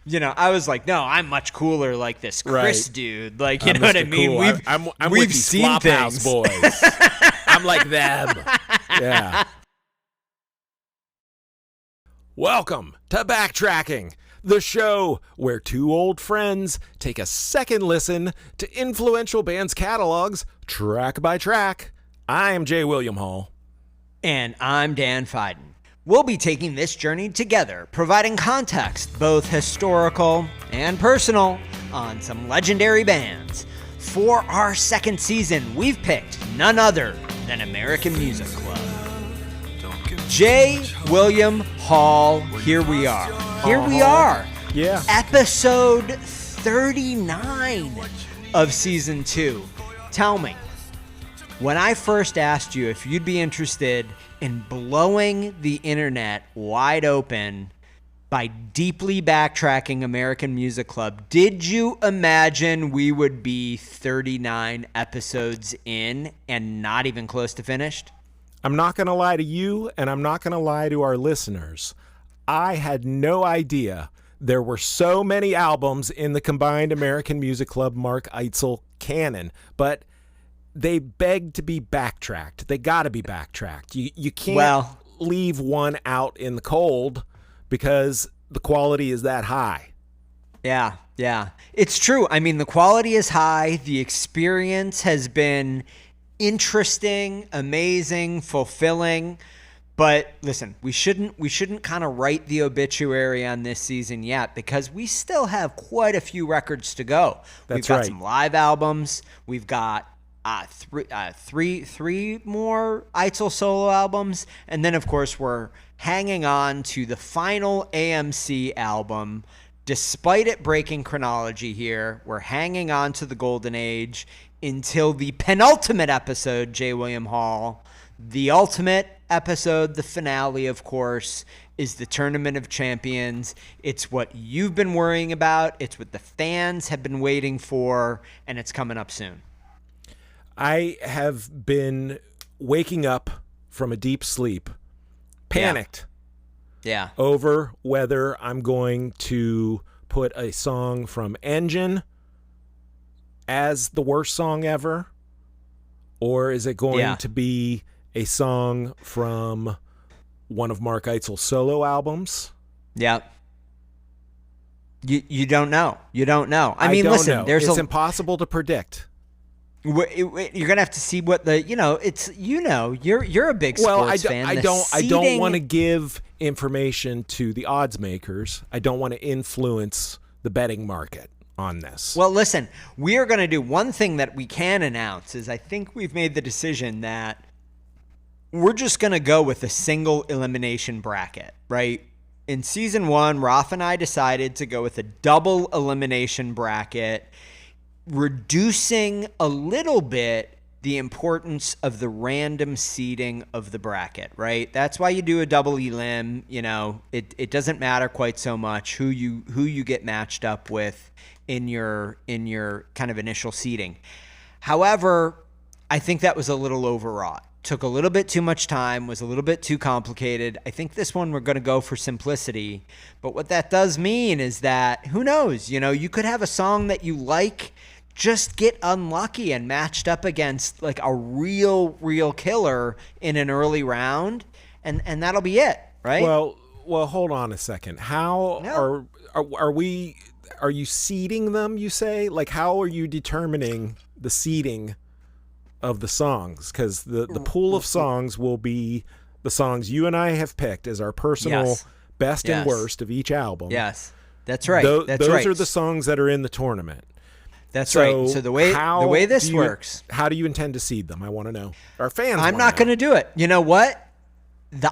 I was like, no, I'm much cooler like this Chris dude. Like, you know what I mean? Cool. I'm we've with these seen Flophouse things. boys. I'm like them. Yeah. Welcome to Backtracking, the show where two old friends take a second listen to influential bands' catalogs track by track. I am J. William Hall. And I'm Dan Fiden. We'll be taking this journey together, providing context, both historical and personal, on some legendary bands. For our second season, we've picked none other than American Music Club. J. William Hall, here we are. Here we are. Yeah. Episode 39 of Season 2. Tell me, when I first asked you if you'd be interested in blowing the internet wide open by deeply backtracking American Music Club, did you imagine we would be 39 episodes in and not even close to finished? I'm not going to lie to you, and I'm not going to lie to our listeners. I had no idea there were so many albums in the combined American Music Club Mark Eitzel canon, but they beg to be backtracked. They got to be backtracked. You can't leave one out in the cold because the quality is that high. Yeah. It's true. I mean, the quality is high. The experience has been interesting, amazing, fulfilling. But listen, we shouldn't kind of write the obituary on this season yet because we still have quite a few records to go. We've got some live albums. We've got three more Eitzel solo albums, and then of course we're hanging on to the final AMC album. Despite it breaking chronology here, we're hanging on to the golden age until the penultimate episode, J. William Hall. The ultimate episode, the finale, of course, is the Tournament of Champions. It's what you've been worrying about. It's what the fans have been waiting for, and it's coming up soon. I have been waking up from a deep sleep, panicked over whether I'm going to put a song from Engine as the worst song ever, or is it going to be a song from one of Mark Eitzel's solo albums? Yeah. You don't know. You don't know. I mean, listen, it's impossible to predict. You're gonna have to see what the you're a big sports fan. I don't want to give information to the odds makers. I don't want to influence the betting market on this. Well, listen, we are going to do one thing that we can announce is I think we've made the decision that we're just going to go with a single elimination bracket, right? In season 1, Raf and I decided to go with a double elimination bracket, reducing a little bit the importance of the random seeding of the bracket, right? That's why you do a double elim. It doesn't matter quite so much who you get matched up with in your kind of initial seeding. However, I think that was a little overwrought. Took a little bit too much time, was a little bit too complicated. I think this one we're going to go for simplicity. But what that does mean is that, who knows, you could have a song that you like, just get unlucky and matched up against like a real killer in an early round, and that'll be it, right? Well, hold on a second. How are you seeding them, you say? Like, how are you determining the seeding of the songs? Because the pool of songs will be the songs you and I have picked as our personal best and worst of each album. Yes, that's right. Those are the songs that are in the tournament. That's right. So the way this works, how do you intend to seed them? I want to know. Our fans. I'm not going to do it. You know what? The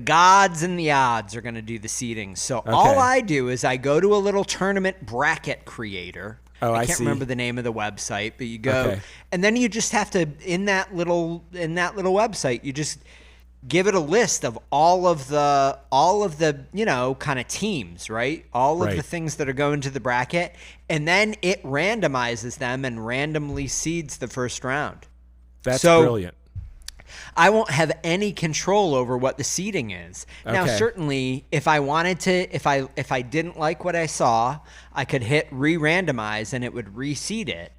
gods and the odds are going to do the seeding. So all I do is I go to a little tournament bracket creator. Oh, I can't remember the name of the website, but you go, and then you just have to in that little website, you just give it a list of all of the kind of teams, right? All of the things that are going to the bracket, and then it randomizes them and randomly seeds the first round. That's brilliant. I won't have any control over what the seating is. Okay. Now, certainly, if I wanted to, if I didn't like what I saw, I could hit re-randomize and it would reseat it.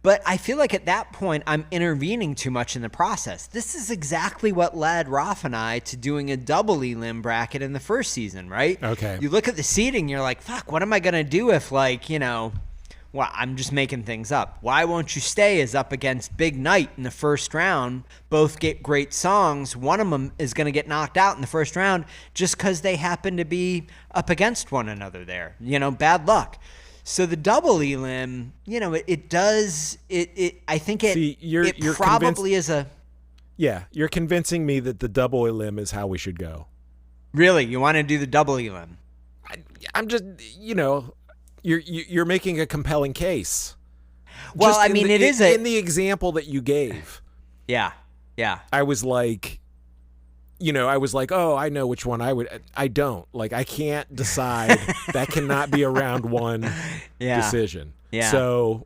But I feel like at that point, I'm intervening too much in the process. This is exactly what led Raf and I to doing a double elim bracket in the first season, right? Okay. You look at the seating, you're like, fuck, what am I going to do if, like, you know, well, I'm just making things up. Why Won't You Stay is up against Big Night in the first round. Both get great songs. One of them is going to get knocked out in the first round just because they happen to be up against one another there. You know, bad luck. So the double elim, you know, it does. I think it probably is a. Yeah, you're convincing me that the double elim is how we should go. Really, you want to do the double elim? I'm just, you know, you're making a compelling case. Well, I mean, it is in the example that you gave. Yeah. I was like, oh, I know which one I would. I don't. Like, I can't decide. That cannot be a round one decision. Yeah. So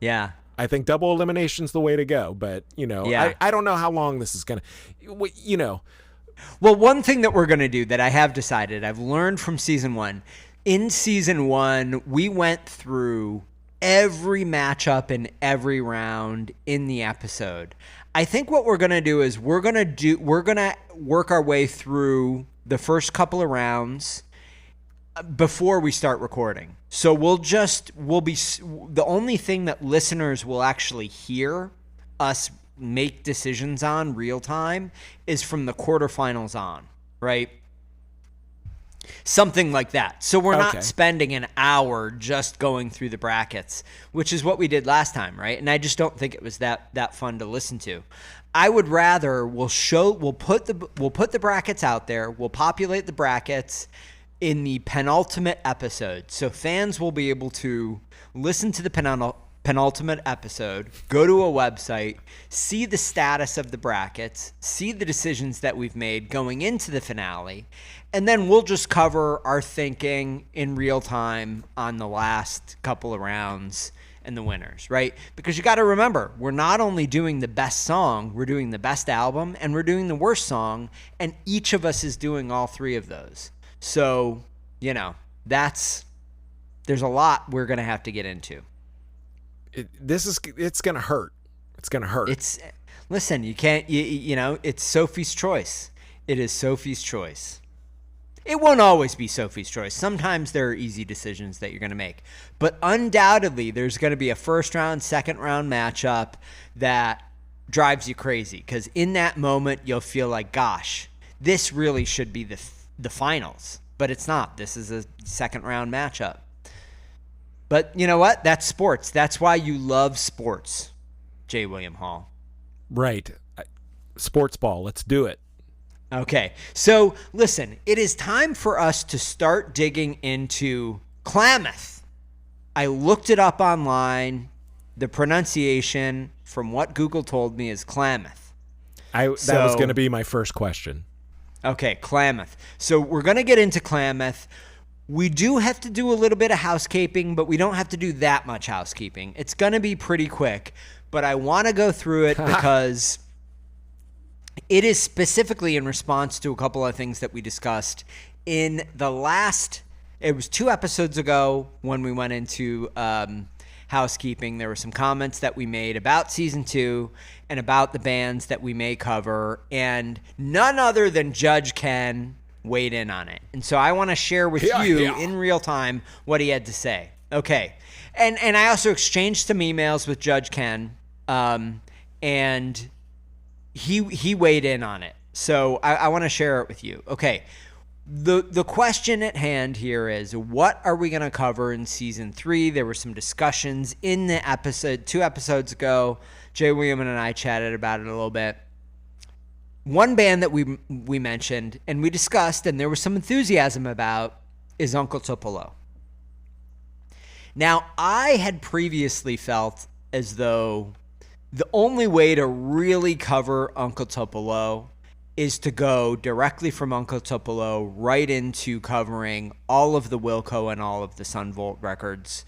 I think double elimination's the way to go. But, you know, I don't know how long this is going to, you know. Well, one thing that we're going to do that I have decided, I've learned from season one. In season one, we went through every matchup in every round in the episode. I think what we're going to do is we're going to work our way through the first couple of rounds before we start recording. So we'll be the only thing that listeners will actually hear us make decisions on real time is from the quarterfinals on, right? Something like that. So we're not spending an hour just going through the brackets, which is what we did last time, right? And I just don't think it was that fun to listen to. I would rather we'll put the brackets out there. We'll populate the brackets in the penultimate episode. So fans will be able to listen to the penultimate episode, go to a website, see the status of the brackets, see the decisions that we've made going into the finale, and then we'll just cover our thinking in real time on the last couple of rounds and the winners, right? Because you got to remember, we're not only doing the best song, we're doing the best album, and we're doing the worst song, and each of us is doing all three of those. So, you know, there's a lot we're going to have to get into. It's going to hurt. It's going to hurt. Listen, you can't, you know, it's Sophie's choice. It is Sophie's choice. It won't always be Sophie's choice. Sometimes there are easy decisions that you're going to make. But undoubtedly, there's going to be a first round, second round matchup that drives you crazy. Because in that moment, you'll feel like, gosh, this really should be the finals. But it's not. This is a second round matchup. But you know what? That's sports. That's why you love sports, J. William Hall. Right. Sports ball. Let's do it. Okay. So listen, it is time for us to start digging into Klamath. I looked it up online. The pronunciation, from what Google told me, is Klamath. That was going to be my first question. Okay, Klamath. So we're going to get into Klamath. We do have to do a little bit of housekeeping, but we don't have to do that much housekeeping. It's going to be pretty quick, but I want to go through it because it is specifically in response to a couple of things that we discussed in the last, it was 2 episodes ago when we went into housekeeping. There were some comments that we made about season 2 and about the bands that we may cover, and none other than Judge Ken weighed in on it. And so I want to share with you in real time what he had to say. Okay. And I also exchanged some emails with Judge Ken, and he weighed in on it. So I want to share it with you. Okay. The question at hand here is, what are we going to cover in season 3? There were some discussions in the episode 2 episodes ago. Jay William and I chatted about it a little bit. One band that we mentioned and we discussed and there was some enthusiasm about is Uncle Tupelo. Now, I had previously felt as though the only way to really cover Uncle Tupelo is to go directly from Uncle Tupelo right into covering all of the Wilco and all of the Sunvolt records.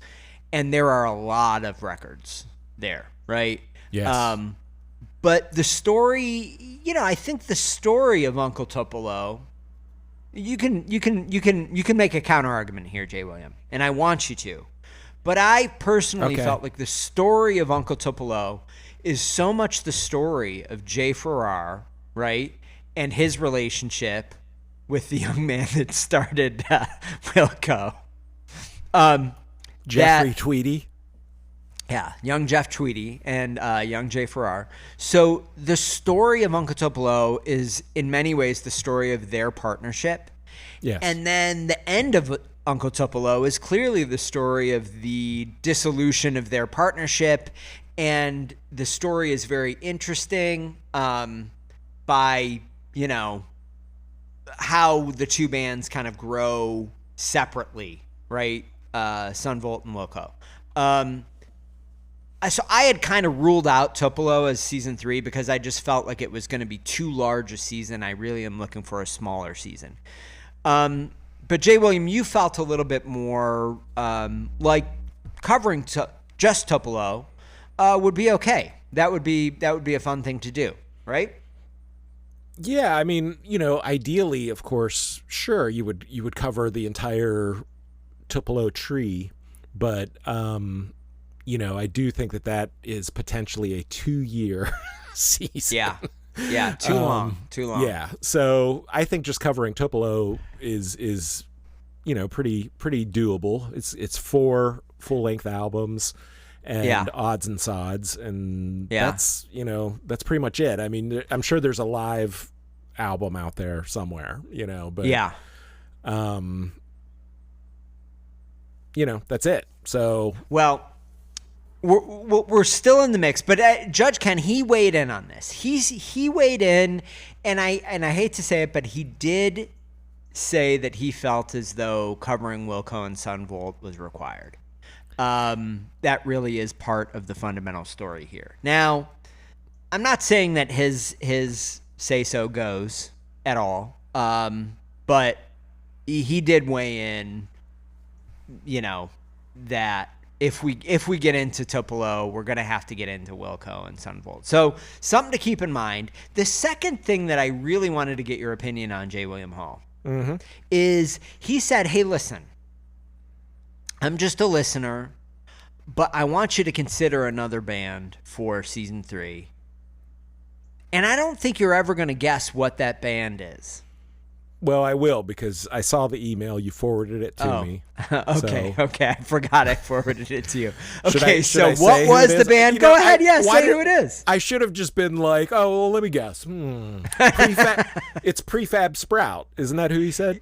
And there are a lot of records there, right? Yes. But the story, I think the story of Uncle Tupelo, you can make a counter argument here, Jay William, and I want you to. But I personally felt like the story of Uncle Tupelo is so much the story of Jay Farrar, right, and his relationship with the young man that started Wilco. Jeffrey Tweedy. Yeah, young Jeff Tweedy and young Jay Farrar. So the story of Uncle Tupelo is in many ways the story of their partnership. Yes. And then the end of Uncle Tupelo is clearly the story of the dissolution of their partnership. And the story is very interesting by, how the two bands kind of grow separately, right? Son Volt and Wilco. So I had kind of ruled out Tupelo as season 3 because I just felt like it was going to be too large a season. I really am looking for a smaller season. But Jay William, you felt a little bit more like covering just Tupelo would be okay. That would be a fun thing to do, right? Yeah, I mean, ideally, of course, sure, you would cover the entire Tupelo tree, but I do think that is potentially a 2-year season. Yeah, too long. Yeah, so I think just covering Tupelo is pretty doable. It's 4 full-length albums and odds and sods, and that's pretty much it. I mean, I'm sure there's a live album out there somewhere, but that's it. So we're still in the mix, but Judge Ken, he weighed in on this. He weighed in, and I hate to say it, but he did say that he felt as though covering Wilco and Son Volt was required. That really is part of the fundamental story here. Now, I'm not saying that his say-so goes at all, but he did weigh in, that if we get into Tupelo, we're going to have to get into Wilco and Son Volt. So something to keep in mind. The second thing that I really wanted to get your opinion on, J. William Hall, is he said, hey, listen, I'm just a listener, but I want you to consider another band for season 3. And I don't think you're ever going to guess what that band is. Well, I will, because I saw the email. You forwarded it to me. Okay. I forgot I forwarded it to you. Should Okay, I so say what was who it the is? band? Go ahead, say who it is. I should have just been like, oh, well, let me guess. It's Prefab Sprout. Isn't that who he said?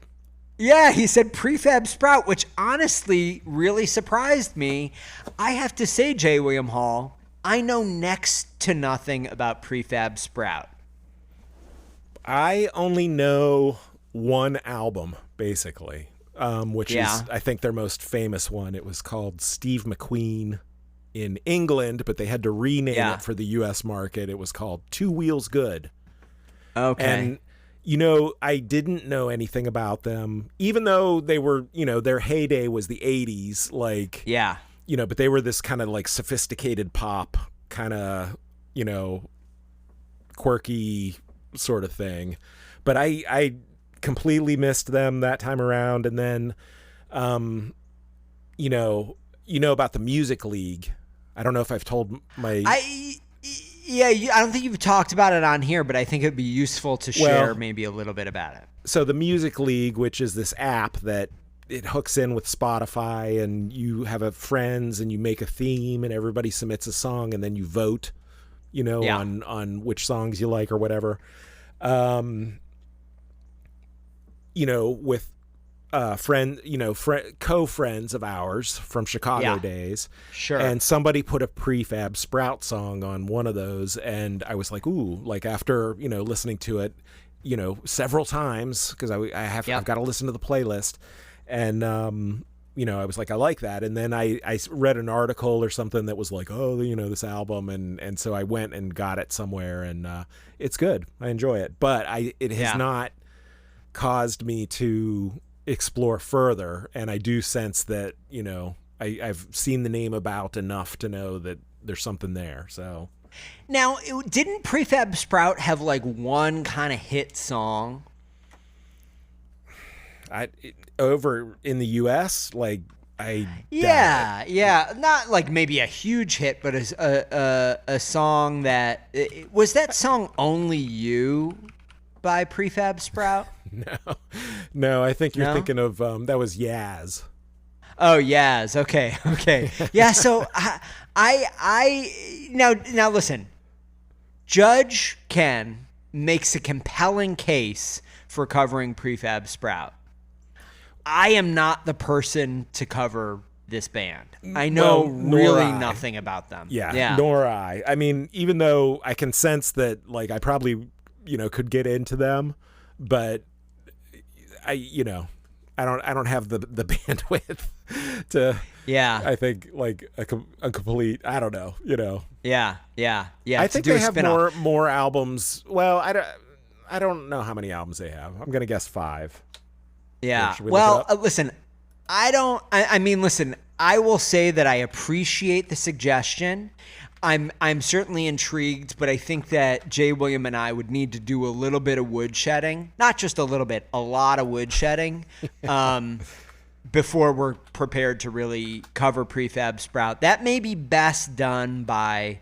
Yeah, he said Prefab Sprout, which honestly really surprised me. I have to say, J. William Hall, I know next to nothing about Prefab Sprout. I only know one album, basically, which is, I think, their most famous one. It was called Steve McQueen in England, but they had to rename it for the U.S. market. It was called Two Wheels Good. Okay. And, I didn't know anything about them, even though they were, their heyday was the 80s, but they were this kind of like sophisticated pop, kind of, quirky sort of thing. But I completely missed them that time around. And then, about the Music League. I don't know if I've told my... I don't think you've talked about it on here, but I think it'd be useful to share maybe a little bit about it. So the Music League, which is this app that it hooks in with Spotify, and you have friends and you make a theme and everybody submits a song and then you vote, on which songs you like or whatever. With co-friends of ours from Chicago days. Sure. And somebody put a Prefab Sprout song on one of those, and I was like, ooh, like after, listening to it, several times, because I've got to listen to the playlist. And, I was like, I like that. And then I read an article or something that was like, oh, this album. And so I went and got it somewhere, and it's good. I enjoy it. But it has not caused me to explore further, and I do sense that I've seen the name about enough to know that there's something there. So Now, didn't Prefab Sprout have like one kind of hit song? Over in the U.S., like yeah, not like maybe a huge hit, but a song that was that song "Only You" by Prefab Sprout. No, I think you're thinking of that was Yaz. Oh, Yaz. Okay. Yeah. So I now listen. Judge Ken makes a compelling case for covering Prefab Sprout. I am not the person to cover this band. I know really nothing about them. Yeah, nor I. I mean, even though I can sense that, like, I probably, could get into them, but I don't have the bandwidth to. Yeah. I think like a complete. I don't know. Yeah. I think they have more albums. Well, I don't know how many albums they have. I'm gonna guess 5. Yeah. Well, listen. Listen. I will say that I appreciate the suggestion. I'm certainly intrigued, but I think that Jay, William, and I would need to do a little bit of woodshedding. Not just a little bit, a lot of woodshedding. Before we're prepared to really cover Prefab Sprout. That may be best done by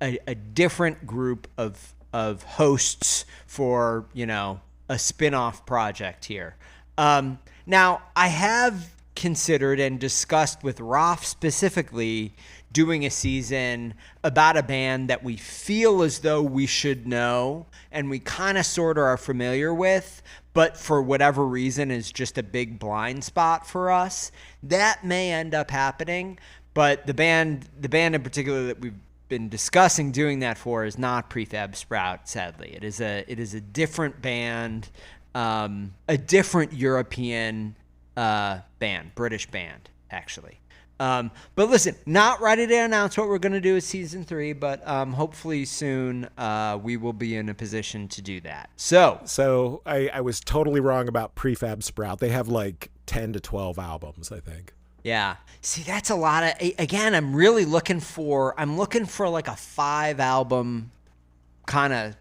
a different group of hosts for, a spin-off project here. Now, I have considered and discussed with Roth specifically doing a season about a band that we feel as though we should know and we kind of sort of are familiar with, but for whatever reason is just a big blind spot for us. That may end up happening, but the band in particular that we've been discussing doing that for is not Prefab Sprout, sadly. It is a different band, a different European band, British band, actually. But listen, not ready to announce what we're going to do with season 3, but hopefully soon we will be in a position to do that. So I was totally wrong about Prefab Sprout. They have like 10 to 12 albums, I think. Yeah. See, that's a lot of. Again, I'm really looking for like a 5-album kind of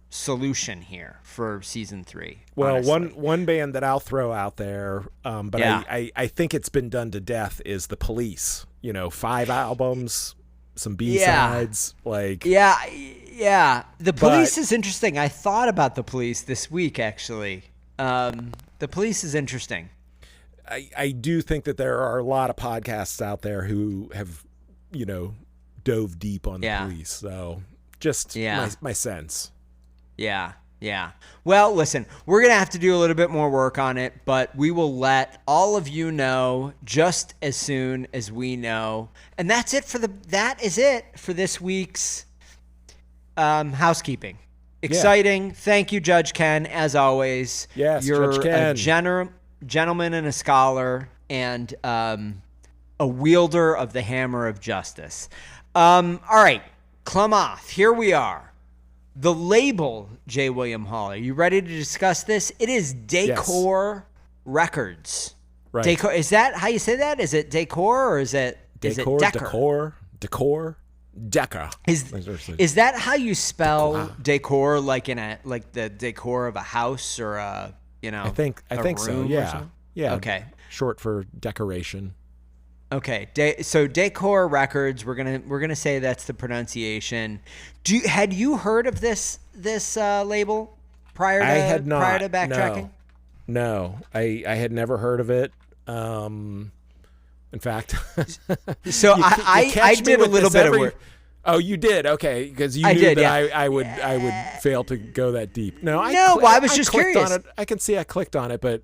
solution here for season 3. Well, honestly. one band that I'll throw out there, but yeah. I think it's been done to death is The Police. 5 albums, some B-sides, Yeah. The Police is interesting. I thought about The Police this week, actually. The Police is interesting. I do think that there are a lot of podcasts out there who have, dove deep on The Police. So just my sense. Yeah. Well, listen, we're going to have to do a little bit more work on it, but we will let all of you know just as soon as we know. And that is it for this week's housekeeping. Exciting. Yeah. Thank you, Judge Ken, as always. Yes, you're Judge Ken. A gentleman and a scholar and a wielder of the hammer of justice. All right, Klamath, here we are. The label, J. William Hall. Are you ready to discuss this? It is Decor Records. Right. Decor. Is that how you say that? Is it Decor or is it Decker? Decor. Is that how you spell decor? Like the decor of a house or a I think so. Yeah. Okay. Short for decoration. Okay, so Decor Records. We're gonna say that's the pronunciation. Had you heard of this label prior to Backtracking? No, I had never heard of it. In fact, so I did a little bit of work. Oh, you did? Okay, because you knew that I would fail to go that deep. I was just curious. On it. I can see I clicked on it, but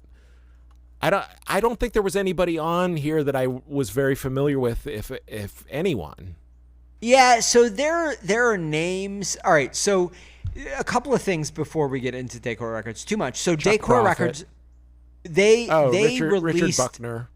I don't think there was anybody on here that I was very familiar with, if anyone. Yeah, so there are names. All right, so a couple of things before we get into Decor Records. Too much. So Chuck Decor Prophet. Records, they Richard released Buckner.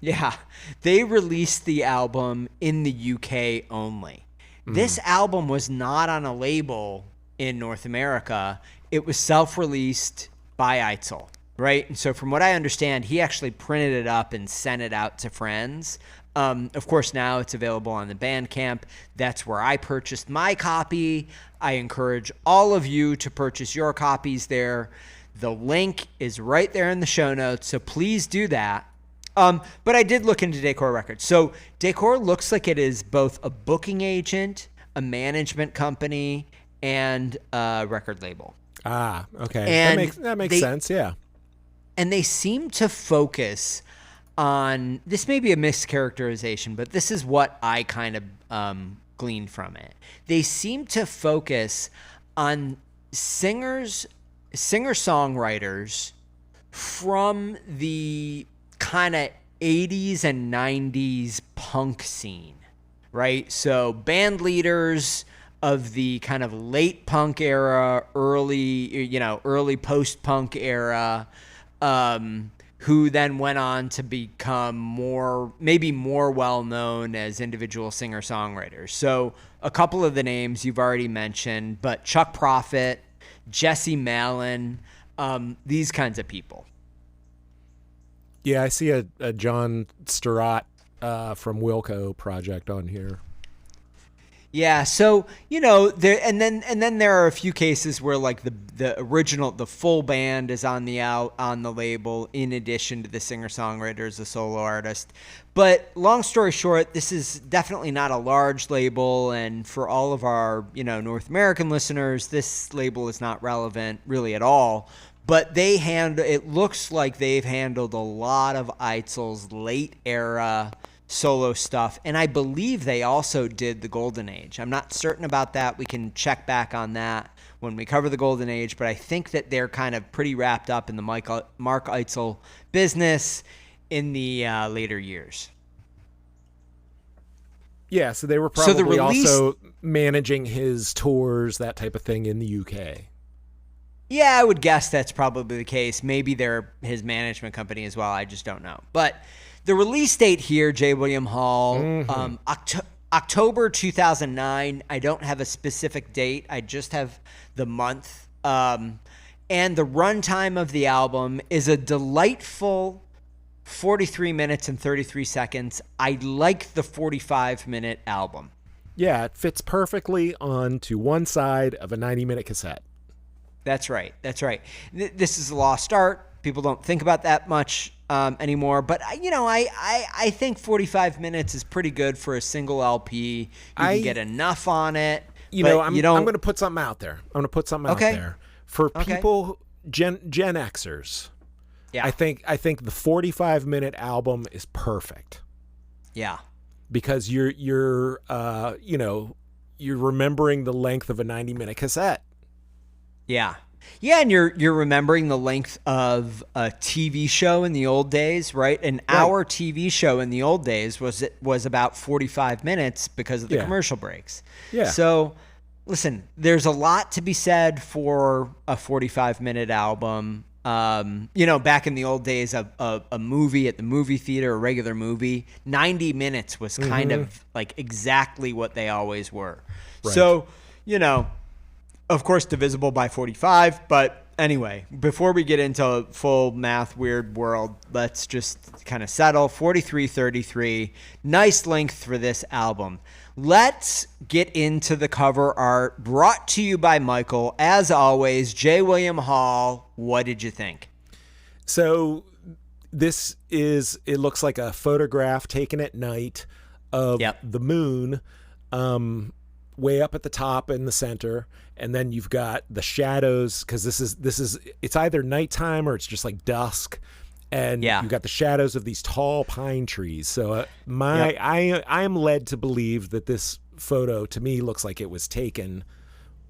Yeah, they released the album in the UK only. This album was not on a label in North America. It was self-released by Eitzel. Right. And so from what I understand, he actually printed it up and sent it out to friends. Of course, now it's available on the Bandcamp. That's where I purchased my copy. I encourage all of you to purchase your copies there. The link is right there in the show notes, so please do that. But I did look into Decor Records. So Decor looks like it is both a booking agent, a management company, and a record label. Ah, okay. And that makes sense, yeah. And they seem to focus on, this may be a mischaracterization, but this is what I kind of gleaned from it. They seem to focus on singer-songwriters from the kind of 80s and 90s punk scene, right? So band leaders of the kind of late punk era, early post-punk era, who then went on to become maybe more well-known as individual singer-songwriters. So a couple of the names you've already mentioned, but Chuck Prophet, Jesse Malin, these kinds of people. Yeah, I see a John Sturratt from Wilco project on here. Yeah, so there, and then there are a few cases where like the full band is on the label in addition to the singer-songwriter as a solo artist. But long story short, this is definitely not a large label, and for all of our North American listeners, this label is not relevant really at all. But it looks like they've handled a lot of Eitzel's late era solo stuff, and I believe they also did the Golden Age. I'm not certain about that. We can check back on that when we cover the Golden Age, but I think that they're kind of pretty wrapped up in the Mark Eitzel business in the later years. Yeah, so they were probably also managing his tours, that type of thing in the UK. Yeah, I would guess that's probably the case. Maybe they're his management company as well. I just don't know. But the release date here, J. William Hall, October 2009. I don't have a specific date. I just have the month. And the runtime of the album is a delightful 43 minutes and 33 seconds. I like the 45-minute album. Yeah, it fits perfectly onto one side of a 90-minute cassette. That's right. This is a lost art. People don't think about that much anymore. But, I think 45 minutes is pretty good for a single LP. You can get enough on it. I'm going to put something out there. Out there. For people, Gen Xers, yeah. I think the 45-minute album is perfect. Yeah. Because you're remembering the length of a 90-minute cassette. Yeah. Yeah, and you're remembering the length of a TV show in the old days, right? An hour TV show in the old days was about 45 minutes because of the commercial breaks. Yeah. So, listen, there's a lot to be said for a 45-minute album. Back in the old days, a movie at the movie theater, a regular movie, 90 minutes was kind of like exactly what they always were. Right. So, of course, divisible by 45. But anyway, before we get into full math weird world, let's just kind of settle. 43:33. Nice length for this album. Let's get into the cover art brought to you by Michael. As always, J. William Hall, what did you think? So it looks like a photograph taken at night of the moon, way up at the top in the center, and then you've got the shadows, because it's either nighttime or it's just like dusk, and you've got the shadows of these tall pine trees. So I am led to believe that this photo to me looks like it was taken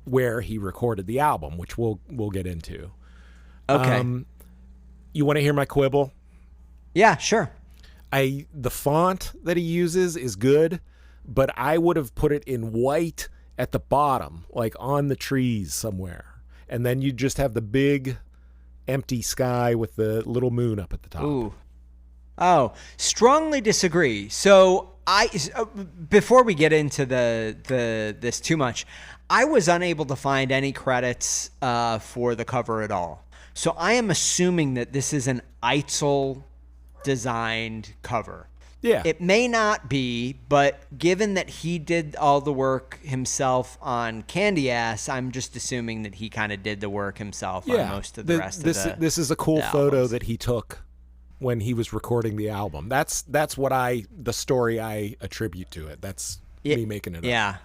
where he recorded the album, which we'll get into. Okay. You want to hear my quibble? Yeah, sure. The font that he uses is good, but I would have put it in white at the bottom, like on the trees somewhere. And then you just have the big empty sky with the little moon up at the top. Ooh. Oh, strongly disagree. So before we get into this too much, I was unable to find any credits for the cover at all. So I am assuming that this is an Eitzel designed cover. Yeah. It may not be, but given that he did all the work himself on Candy Ass, I'm just assuming that he kind of did the work himself on most of the rest of the This is a cool photo albums. that he took when he was recording the album. That's the story I attribute to it. That's me making it up. Yeah.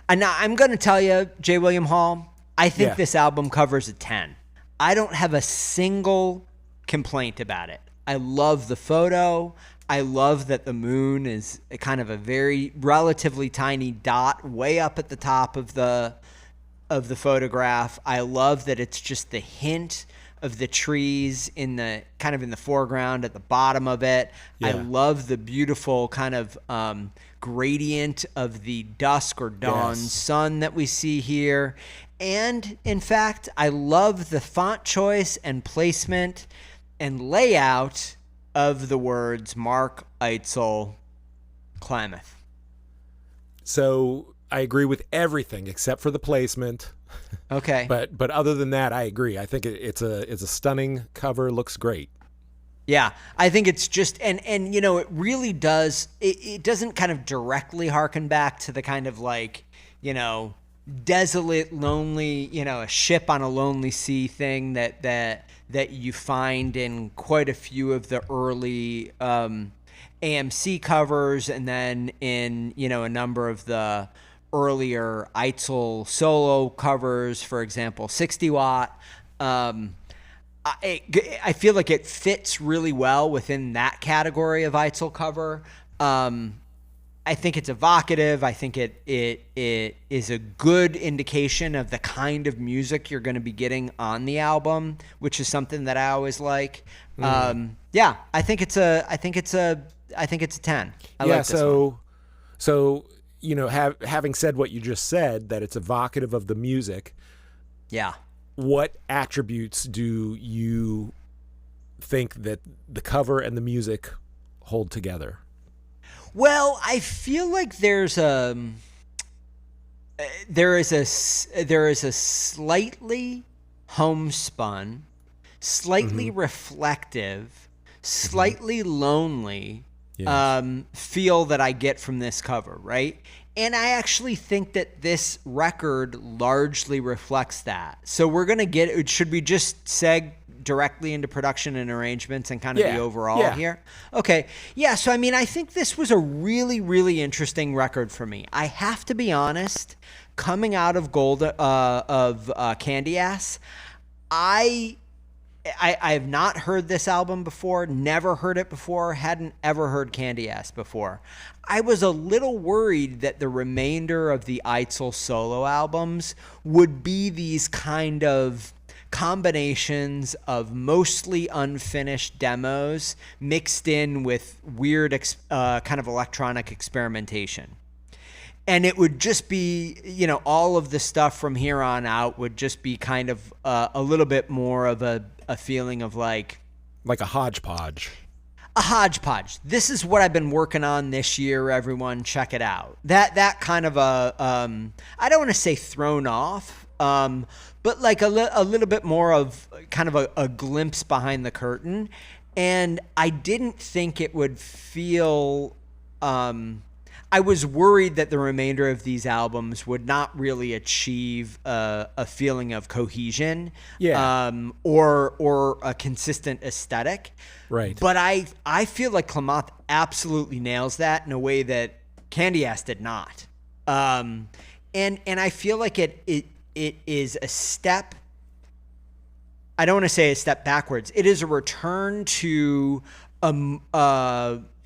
And now I'm going to tell you, J. William Hall, I think this album covers a 10. I don't have a single complaint about it. I love the photo. I love that the moon is kind of a very relatively tiny dot way up at the top of the photograph. I love that it's just the hint of the trees in the kind of in the foreground at the bottom of it. Yeah. I love the beautiful kind of gradient of the dusk or dawn sun that we see here. And in fact, I love the font choice and placement and layout of the words Mark Eitzel Klamath. So I agree with everything except for the placement. Okay. But other than that, I agree. I think it's a stunning cover. Looks great. Yeah, I think it's just and you know, it really does. It doesn't kind of directly harken back to the kind of like, you know, desolate, lonely, you know, a ship on a lonely sea thing that you find in quite a few of the early AMC covers, and then in, you know, a number of the earlier Eitzel solo covers, for example, 60 Watt. I feel like it fits really well within that category of Eitzel cover. I think it's evocative. I think it is a good indication of the kind of music you're going to be getting on the album, which is something that I always like. Yeah, I think it's a 10. I like this one. So you know, having said what you just said, that it's evocative of the music. Yeah. What attributes do you think that the cover and the music hold together? Well, I feel like there is a slightly homespun, slightly reflective, slightly lonely feel that I get from this cover, right? And I actually think that this record largely reflects that. So we're going to get, should we just seg directly into production and arrangements and kind of the overall here? Okay. Yeah. So, I mean, I think this was a really, really interesting record for me. I have to be honest, coming out of Candy Ass, I have not heard this album before, never heard it before, hadn't ever heard Candy Ass before. I was a little worried that the remainder of the Eitzel solo albums would be these kind of combinations of mostly unfinished demos mixed in with weird kind of electronic experimentation. And it would just be, you know, all of the stuff from here on out would just be kind of a little bit more of a feeling of like a hodgepodge. A hodgepodge. This is what I've been working on this year, everyone. Check it out. That kind of a, I don't want to say thrown off, but like a little bit more of kind of a glimpse behind the curtain. And I didn't think it would feel, I was worried that the remainder of these albums would not really achieve a feeling of cohesion, or a consistent aesthetic. Right. But I feel like Klamath absolutely nails that in a way that Candy Ass did not. And I feel like it is a step. I don't want to say a step backwards. It is a return to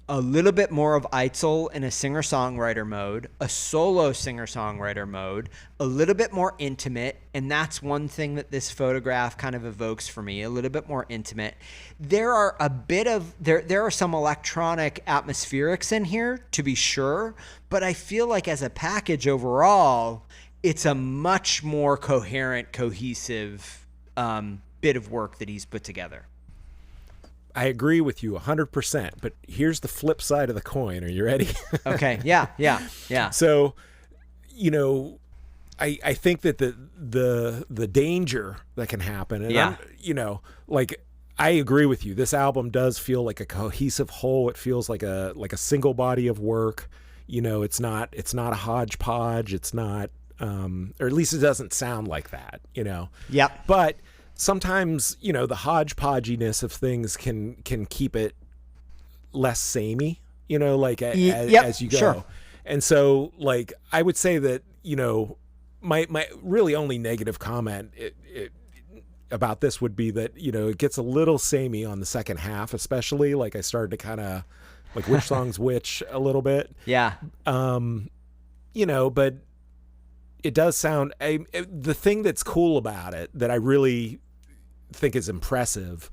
a little bit more of Eitzel in a singer-songwriter mode, a solo singer-songwriter mode, a little bit more intimate, and that's one thing that this photograph kind of evokes for me, a little bit more intimate. There are there are some electronic atmospherics in here, to be sure, but I feel like as a package overall, it's a much more coherent, cohesive bit of work that he's put together. I agree with you 100%, but here's the flip side of the coin. Are you ready? Okay. Yeah. So, you know, I think that the danger that can happen, and I'm, you know, like I agree with you. This album does feel like a cohesive whole. It feels like a single body of work. You know, it's not a hodgepodge. It's not, or at least it doesn't sound like that. You know. Yep. But sometimes, you know, the hodgepodginess of things can keep it less samey. You know, like as you go. Sure. And so, like, I would say that, you know, my really only negative comment about this would be that, you know, it gets a little samey on the second half, especially. Like, I started to kind of like which song's which a little bit. Yeah. You know, but it does sound, the thing that's cool about it that I really think is impressive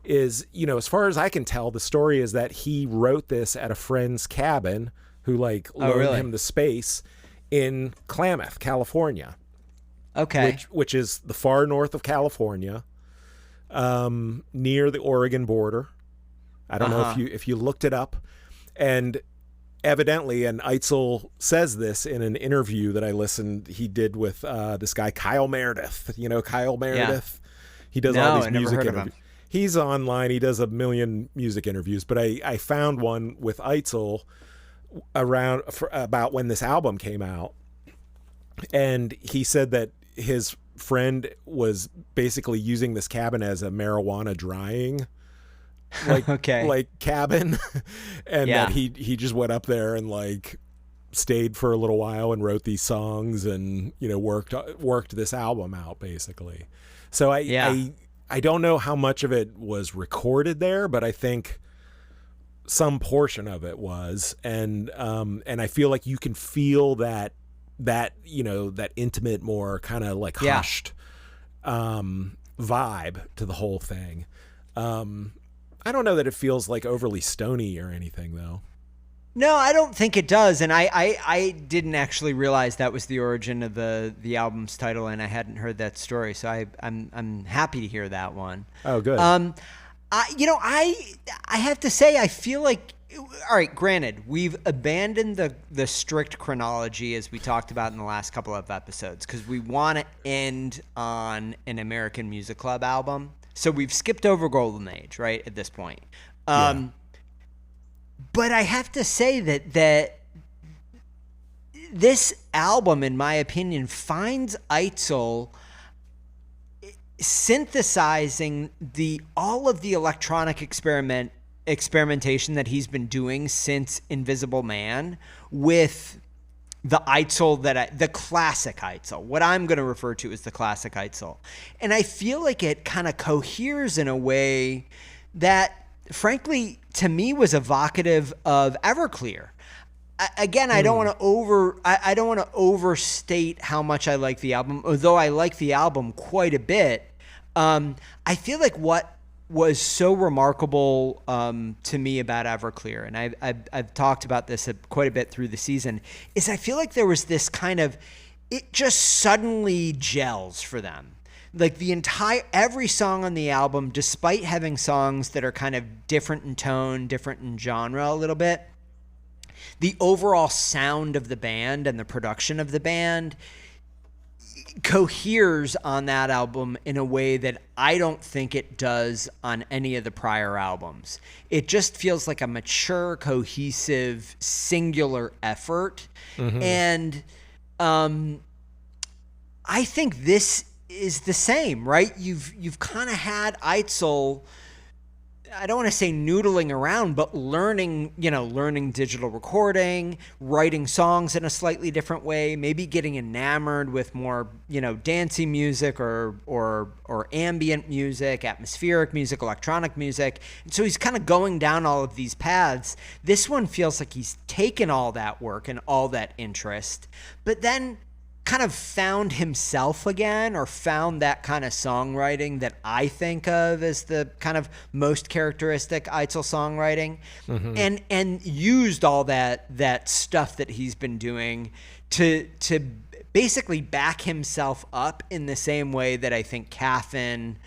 is, you know, as far as I can tell, the story is that he wrote this at a friend's cabin who like loaned him the space in Klamath, California. Okay. Which is the far north of California, near the Oregon border. I don't know if you looked it up. And evidently, and Eitzel says this in an interview that I listened, he did with this guy, Kyle Meredith. You know, Kyle Meredith? Yeah. He does all these music interviews. He's online. He does a million music interviews. But I found one with Eitzel about when this album came out. And he said that his friend was basically using this cabin as a marijuana drying like cabin. And that he just went up there and like stayed for a little while and wrote these songs and, you know, worked this album out basically. So I don't know how much of it was recorded there, but I think some portion of it was. And I feel like you can feel that, you know, that intimate, more kind of like hushed vibe to the whole thing. I don't know that it feels like overly stony or anything though. No, I don't think it does. And I didn't actually realize that was the origin of the album's title, and I hadn't heard that story. So I'm happy to hear that one. Oh, good. I have to say, I feel like, all right, granted, we've abandoned the strict chronology as we talked about in the last couple of episodes because we want to end on an American Music Club album. So we've skipped over Golden Age, right, at this point. But I have to say that this album, in my opinion, finds Eitzel synthesizing all of the electronic experimentation that he's been doing since Invisible Man with the Eitzel the classic Eitzel. What I'm going to refer to as the classic Eitzel. And I feel like it kind of coheres in a way that, frankly, to me was evocative of Everclear. Again, I don't want to overstate how much I like the album, although I like the album quite a bit. I feel like what was so remarkable to me about Everclear, and I've talked about this quite a bit through the season, is I feel like there was this kind of, it just suddenly gels for them. Like every song on the album, despite having songs that are kind of different in tone, different in genre a little bit, the overall sound of the band and the production of the band coheres on that album in a way that I don't think it does on any of the prior albums. It just feels like a mature, cohesive, singular effort. Mm-hmm. And I think this is the same, right? You've kind of had Eitzel, I don't want to say noodling around, but learning digital recording, writing songs in a slightly different way, maybe getting enamored with more, dancey music or ambient music, atmospheric music, electronic music. And so he's kind of going down all of these paths. This one feels like he's taken all that work and all that interest, but then kind of found himself again, or found that kind of songwriting that I think of as the kind of most characteristic Eitzel songwriting, mm-hmm. and used all that stuff that he's been doing to basically back himself up in the same way that I think Caffin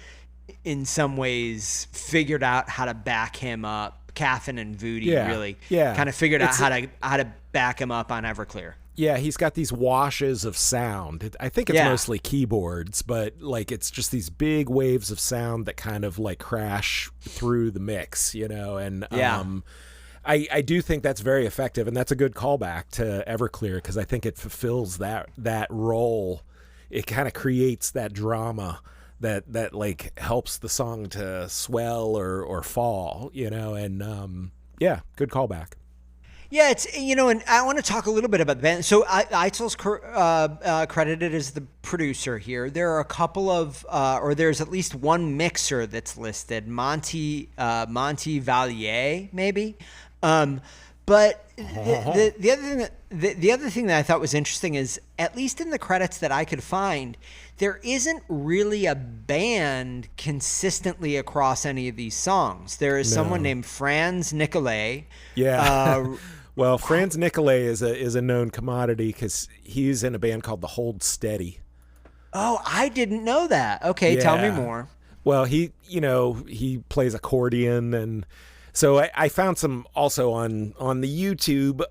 in some ways figured out how to back him up. Caffin and Voodie really kind of figured out how to back him up on Everclear. Yeah, he's got these washes of sound. I think it's mostly keyboards, but like it's just these big waves of sound that kind of like crash through the mix, and I do think that's very effective, and that's a good callback to Everclear because I think it fulfills that role. It kind of creates that drama that like helps the song to swell or fall, and good callback. Yeah, it's, and I want to talk a little bit about the band. So Eitzel's credited as the producer here. There are a couple of, or there's at least one mixer that's listed, Monty Valier, maybe. But the other thing that I thought was interesting is, at least in the credits that I could find, there isn't really a band consistently across any of these songs. There is someone named Franz Nicolay. Yeah. Well, Franz Nicolay is a known commodity because he's in a band called the Hold Steady. Oh, I didn't know that. Okay, tell me more. Well, he plays accordion, and so I found some also on the YouTube,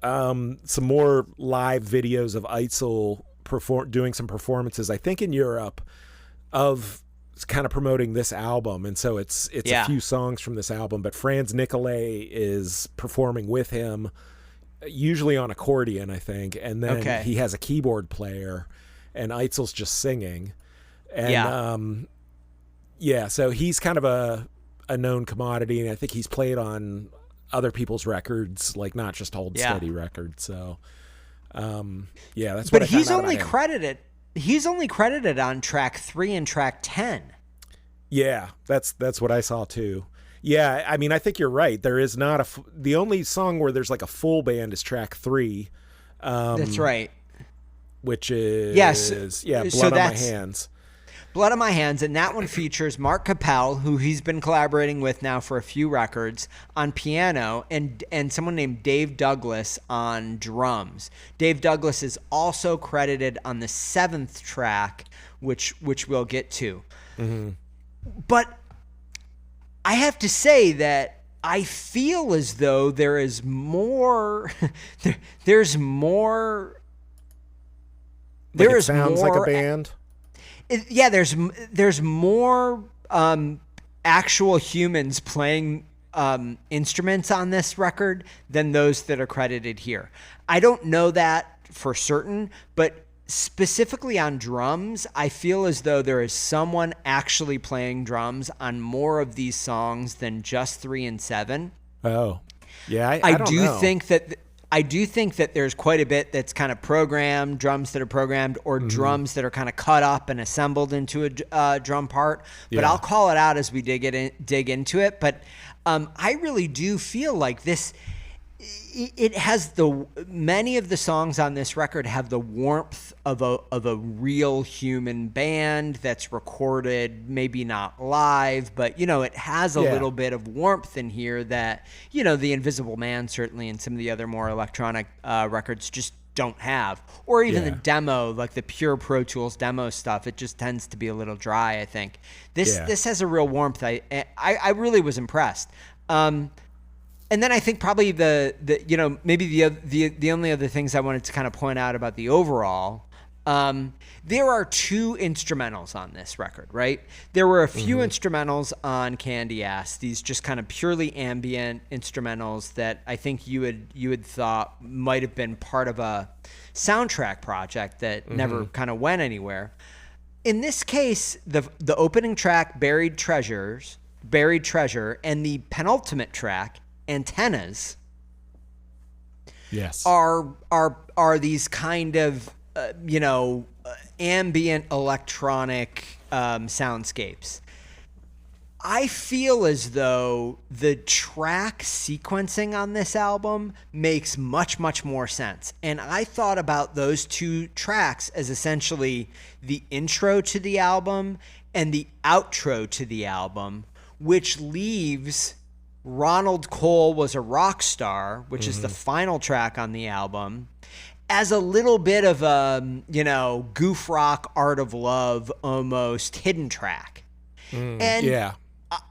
some more live videos of Eitzel doing some performances, I think in Europe, of kind of promoting this album. And so it's a few songs from this album, but Franz Nicolay is performing with him, usually on accordion, I think. And then he has a keyboard player, and Eitzel's just singing. And so he's kind of a known commodity, and I think he's played on other people's records, like not just Hold Steady records. So that's what I found out about him. He's only credited on track 3 and track 10. Yeah, that's what I saw too. Yeah, I mean, I think you're right. There is not the only song where there's like a full band is track 3. That's right. Which is Blood on My Hands. Blood on My Hands, and that one features Mark Capel, who he's been collaborating with now for a few records, on piano, and someone named Dave Douglas on drums. Dave Douglas is also credited on the 7th track, which we'll get to. Mm-hmm. But I have to say that I feel as though there is more. There's more. There is sounds more, like a band. There's more actual humans playing instruments on this record than those that are credited here. I don't know that for certain, but specifically on drums, I feel as though there is someone actually playing drums on more of these songs than just 3 and 7. Oh, yeah. I do think that there's quite a bit that's kind of programmed, drums that are programmed, or drums that are kind of cut up and assembled into a drum part. But I'll call it out as we dig into it. But I really do feel like this. It has many of the songs on this record have the warmth of a real human band that's recorded, maybe not live, but it has a little bit of warmth in here that the Invisible Man certainly, and some of the other more electronic records just don't have, or even the demo, like the pure Pro Tools demo stuff. It just tends to be a little dry. I think this has a real warmth. I really was impressed. And then I think probably maybe the only other things I wanted to kind of point out about the overall, there are 2 instrumentals on this record, right? There were a few instrumentals on Candy Ass, these just kind of purely ambient instrumentals that I think you had thought might have been part of a soundtrack project that never kind of went anywhere. In this case, the opening track, Buried Treasure, and the penultimate track, Antennas, are these kind of ambient electronic soundscapes. I feel as though the track sequencing on this album makes much, much more sense. And I thought about those 2 tracks as essentially the intro to the album and the outro to the album, which leaves Ronald Cole Was a Rock Star, which is the final track on the album, as a little bit of a, goof rock, Art of Love almost hidden track.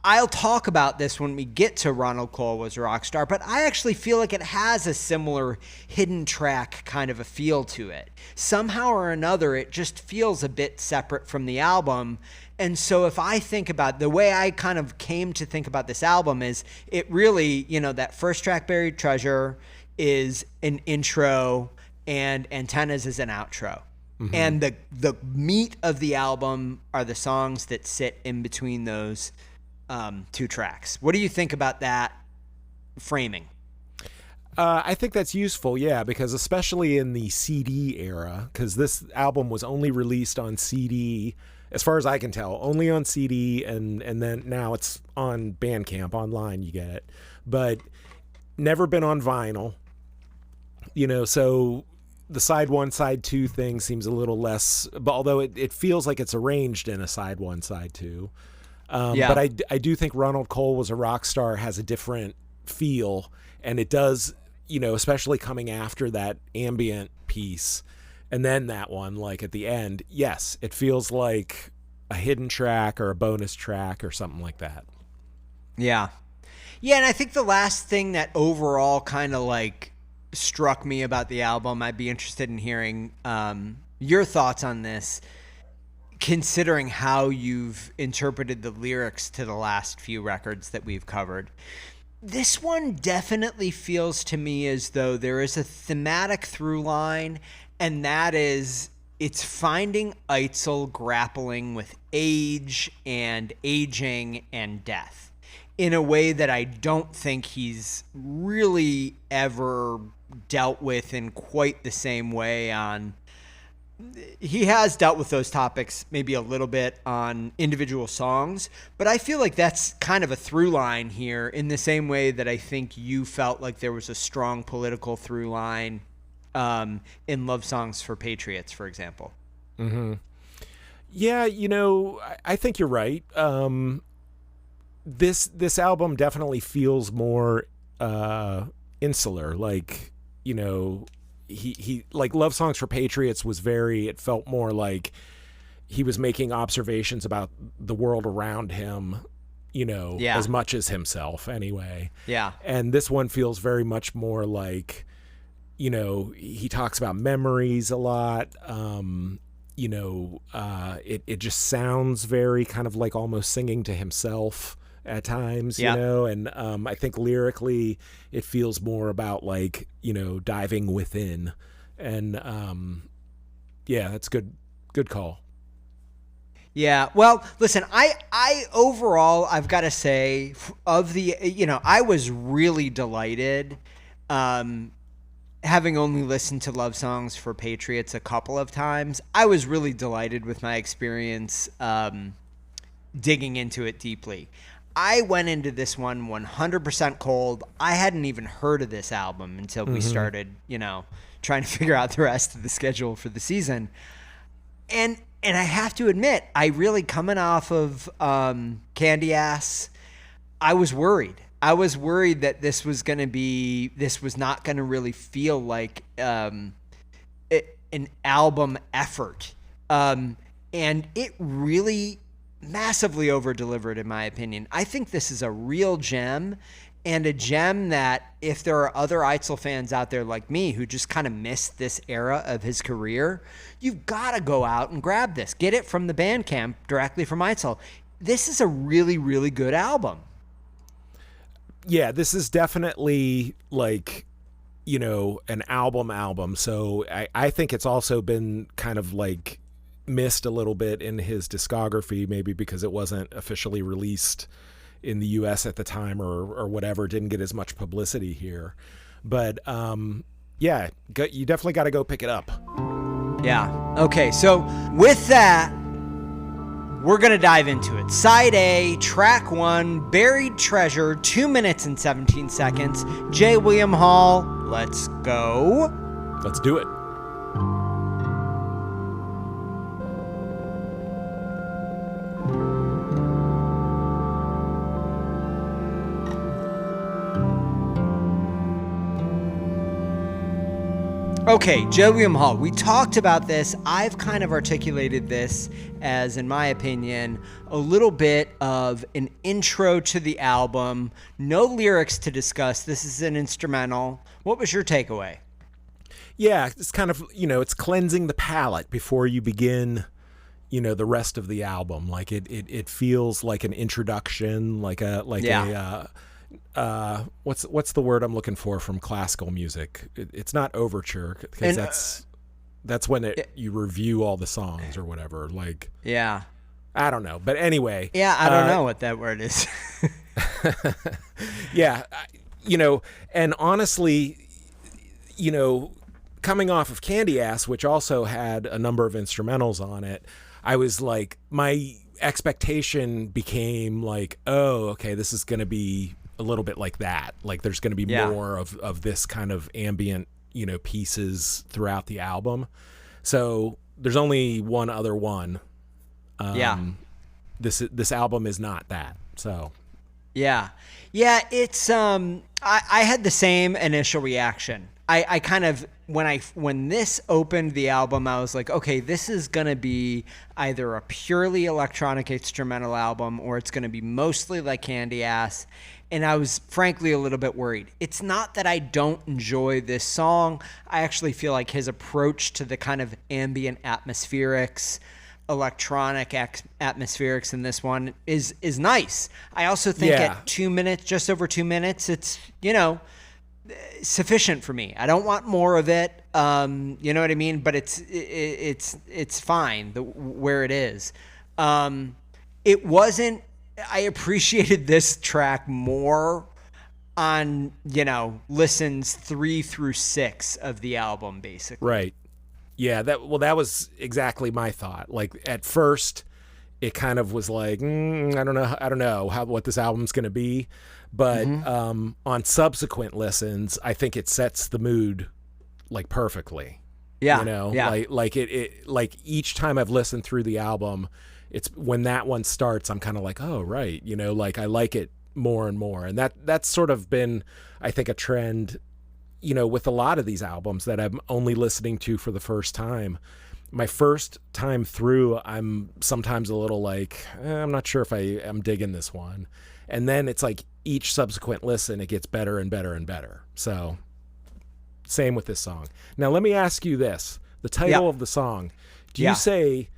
I'll talk about this when we get to Ronald Cole Was a Rock Star, but I actually feel like it has a similar hidden track kind of a feel to it. Somehow or another, it just feels a bit separate from the album. And so if I think about the way I kind of came to think about this album is it really, that first track, Buried Treasure, is an intro and Antennas is an outro. Mm-hmm. And the meat of the album are the songs that sit in between those two tracks. What do you think about that framing? I think that's useful, yeah, because especially in the CD era, because this album was only released on CD, as far as I can tell, only on CD, and then now it's on Bandcamp, online you get it, but never been on vinyl, so the side one, side two thing seems a little less, but although it feels like it's arranged in a side one, side two. But I do think Ronald Cole Was a Rock Star has a different feel, and it does, especially coming after that ambient piece and then that one, like at the end, yes, it feels like a hidden track or a bonus track or something like that. Yeah. Yeah, and I think the last thing that overall kind of like struck me about the album, I'd be interested in hearing your thoughts on this, considering how you've interpreted the lyrics to the last few records that we've covered. This one definitely feels to me as though there is a thematic through line, and that is it's finding Eitzel grappling with age and aging and death in a way that I don't think he's really ever dealt with in quite the same way on... He has dealt with those topics maybe a little bit on individual songs, but I feel like that's kind of a through line here in the same way that I think you felt like there was a strong political through line in Love Songs for Patriots, for example. Mm-hmm. Yeah, I think you're right. This album definitely feels more insular, like, he like Love Songs for Patriots was it felt more like he was making observations about the world around him, as much as himself anyway. Yeah. And this one feels very much more like, he talks about memories a lot. It just sounds very kind of like almost singing to himself at times, and I think lyrically it feels more about like, diving within, and that's good call. Yeah, well, listen, I overall, I've got to say, of the, I was really delighted, having only listened to Love Songs for Patriots a couple of times. I was really delighted with my experience digging into it deeply. I went into this one 100% cold. I hadn't even heard of this album until we started, trying to figure out the rest of the schedule for the season. And I have to admit, I really, coming off of Candy Ass, I was worried. I was worried that this was not going to really feel like an album effort. And it really massively over-delivered, in my opinion. I think this is a real gem, and a gem that if there are other Eitzel fans out there like me who just kind of missed this era of his career, you've got to go out and grab this. Get it from the Bandcamp directly from Eitzel. This is a really, really good album. Yeah, this is definitely like, an album. So I think it's also been kind of like missed a little bit in his discography, maybe because it wasn't officially released in the US at the time or whatever, didn't get as much publicity here. But you definitely got to go pick it up. Yeah. Okay, so with that, we're going to dive into it. Side A, track 1, Buried Treasure, 2 minutes and 17 seconds. J. William Hall, let's go. Let's do it. Okay, Joe William Hall, we talked about this. I've kind of articulated this as, in my opinion, a little bit of an intro to the album. No lyrics to discuss. This is an instrumental. What was your takeaway? Yeah, it's kind of, it's cleansing the palate before you begin, the rest of the album. Like it feels like an introduction, what's the word I'm looking for from classical music? It's not overture, because that's when you review all the songs or whatever. Like, yeah, I don't know, but anyway. Yeah, I don't know what that word is. Yeah, and honestly, coming off of Candy Ass, which also had a number of instrumentals on it, I was like, my expectation became like, oh, okay, this is going to be a little bit like that. Like there's going to be more of this kind of ambient, pieces throughout the album. So there's only one other one. This album is not that. So. Yeah, it's I had the same initial reaction. I kind of, when this opened the album, I was like, okay, this is going to be either a purely electronic instrumental album or it's going to be mostly like Candy Ass. And I was frankly a little bit worried. It's not that I don't enjoy this song. I actually feel like his approach to the kind of ambient atmospherics, electronic atmospherics in this one is nice. I also think at 2 minutes, just over 2 minutes, it's, sufficient for me. I don't want more of it. You know what I mean? But it's fine where it is. It wasn't. I appreciated this track more on listens 3 through 6 of the album, basically. Right. Yeah. That was exactly my thought. Like at first, it kind of was like, I don't know what this album's going to be. But on subsequent listens, I think it sets the mood like perfectly. Yeah. Like like each time I've listened through the album, it's when that one starts, I'm kind of like, oh, right. Like I like it more and more. And that's sort of been, I think, a trend, with a lot of these albums that I'm only listening to for the first time. My first time through, I'm sometimes a little like, I'm not sure if I'm digging this one. And then it's like each subsequent listen, it gets better and better and better. So same with this song. Now, let me ask you this. The title of the song, do you say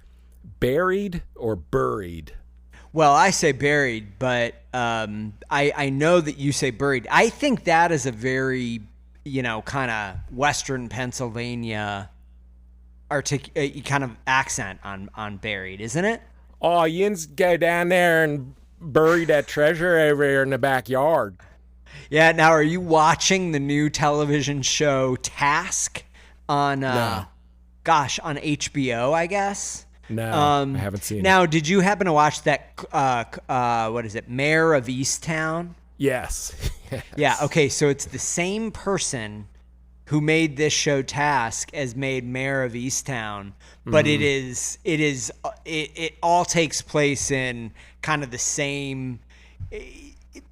buried or buried? Well, I say buried, but I know that you say buried. I think that is a very, kind of Western Pennsylvania kind of accent on buried, isn't it? Oh, yins go down there and bury that treasure over here in the backyard. Yeah. Now, are you watching the new television show Task on on HBO, I guess? No, I haven't seen it. Now, did you happen to watch that, what is it, Mayor of Easttown? Yes. Yeah, okay, so it's the same person who made this show Task as made Mayor of Easttown, but it all takes place in kind of the same.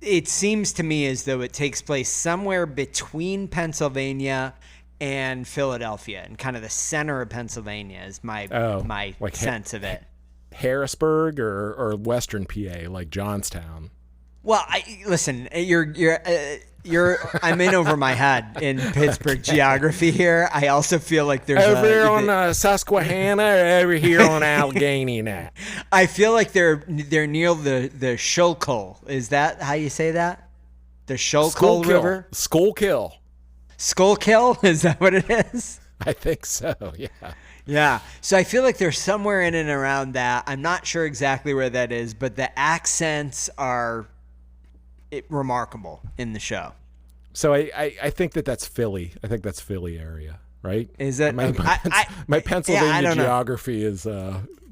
It seems to me as though it takes place somewhere between Pennsylvania and Philadelphia, and kind of the center of Pennsylvania is my like sense of it. Harrisburg or Western PA, like Johnstown. Well, listen, I'm in over my head in Pittsburgh geography here. I also feel like there's over here on Susquehanna, or over here on Allegheny now. I feel like they're near the Schuylkill. Is that how you say that? The Schuylkill River? Schuylkill. Schuylkill? Is that what it is? I think so, yeah. Yeah. So I feel like they're somewhere in and around that. I'm not sure exactly where that is, but the accents are remarkable in the show. So I think that's Philly. I think that's Philly area, right? Is it? My Pennsylvania geography is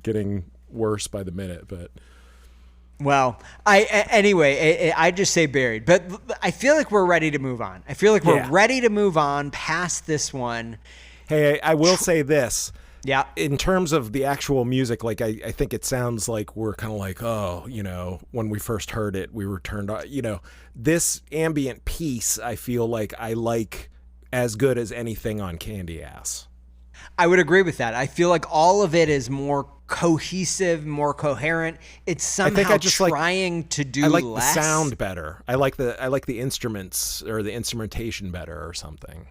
getting worse by the minute, but. Well, anyway, I just say buried, but I feel like we're ready to move on. I feel like we're ready to move on past this one. Hey, I will say this. Yeah. In terms of the actual music, like I think it sounds like we're kind of like, oh, when we first heard it, we were turned on. This ambient piece, I feel like I like as good as anything on Candy Ass. I would agree with that. I feel like all of it is more cohesive, more coherent. It's somehow trying to do less. I like the sound better. I like the instruments or the instrumentation better or something.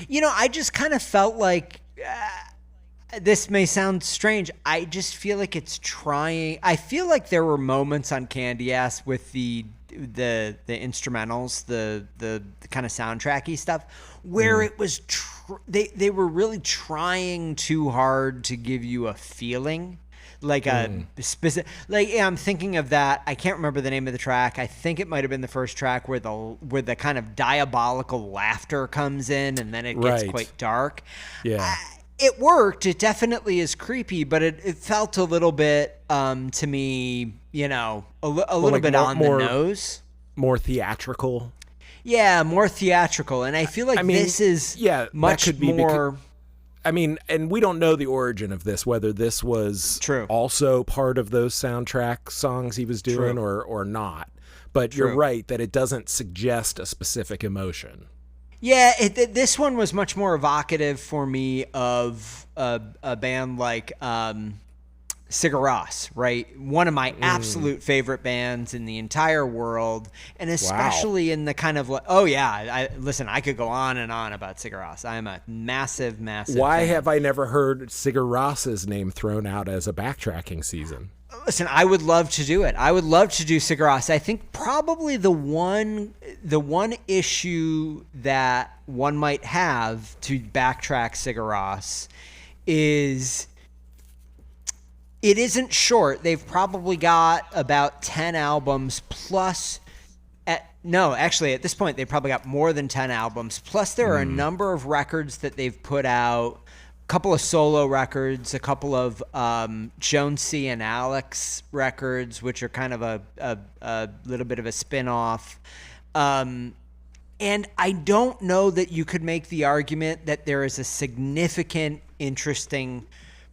I just kind of felt like this may sound strange. I just feel like it's trying. I feel like there were moments on Candy Ass with the instrumentals, the kind of soundtracky stuff, where it was they were really trying too hard to give you a feeling, like a specific. Like I'm thinking of that. I can't remember the name of the track. I think it might have been the first track where the kind of diabolical laughter comes in, and then it gets quite dark. Yeah. It worked. It definitely is creepy, but it felt a little bit to me, a little bit on the nose. More theatrical. Yeah, more theatrical. And I feel like this is much more... and we don't know the origin of this, whether this was also part of those soundtrack songs he was doing or not. But you're right that it doesn't suggest a specific emotion. Yeah, this one was much more evocative for me of a band like Sigur Rós, right? One of my absolute favorite bands in the entire world, and especially in the kind of I could go on and on about Sigur Rós. I'm a massive Why fan. have I never heard Sigur Rós's name thrown out as a backtracking season? Listen, I would love to do it. I would love to do Sigur Rós. I think probably the one issue that one might have to backtrack Sigur Rós is it isn't short. They've probably got about 10 albums plus. At this point, they've probably got more than 10 albums. Plus, there are a number of records that they've put out. A couple of solo records, a couple of Jonesy and Alex records, which are kind of a little bit of a spin-off. And I don't know that you could make the argument that there is a significant, interesting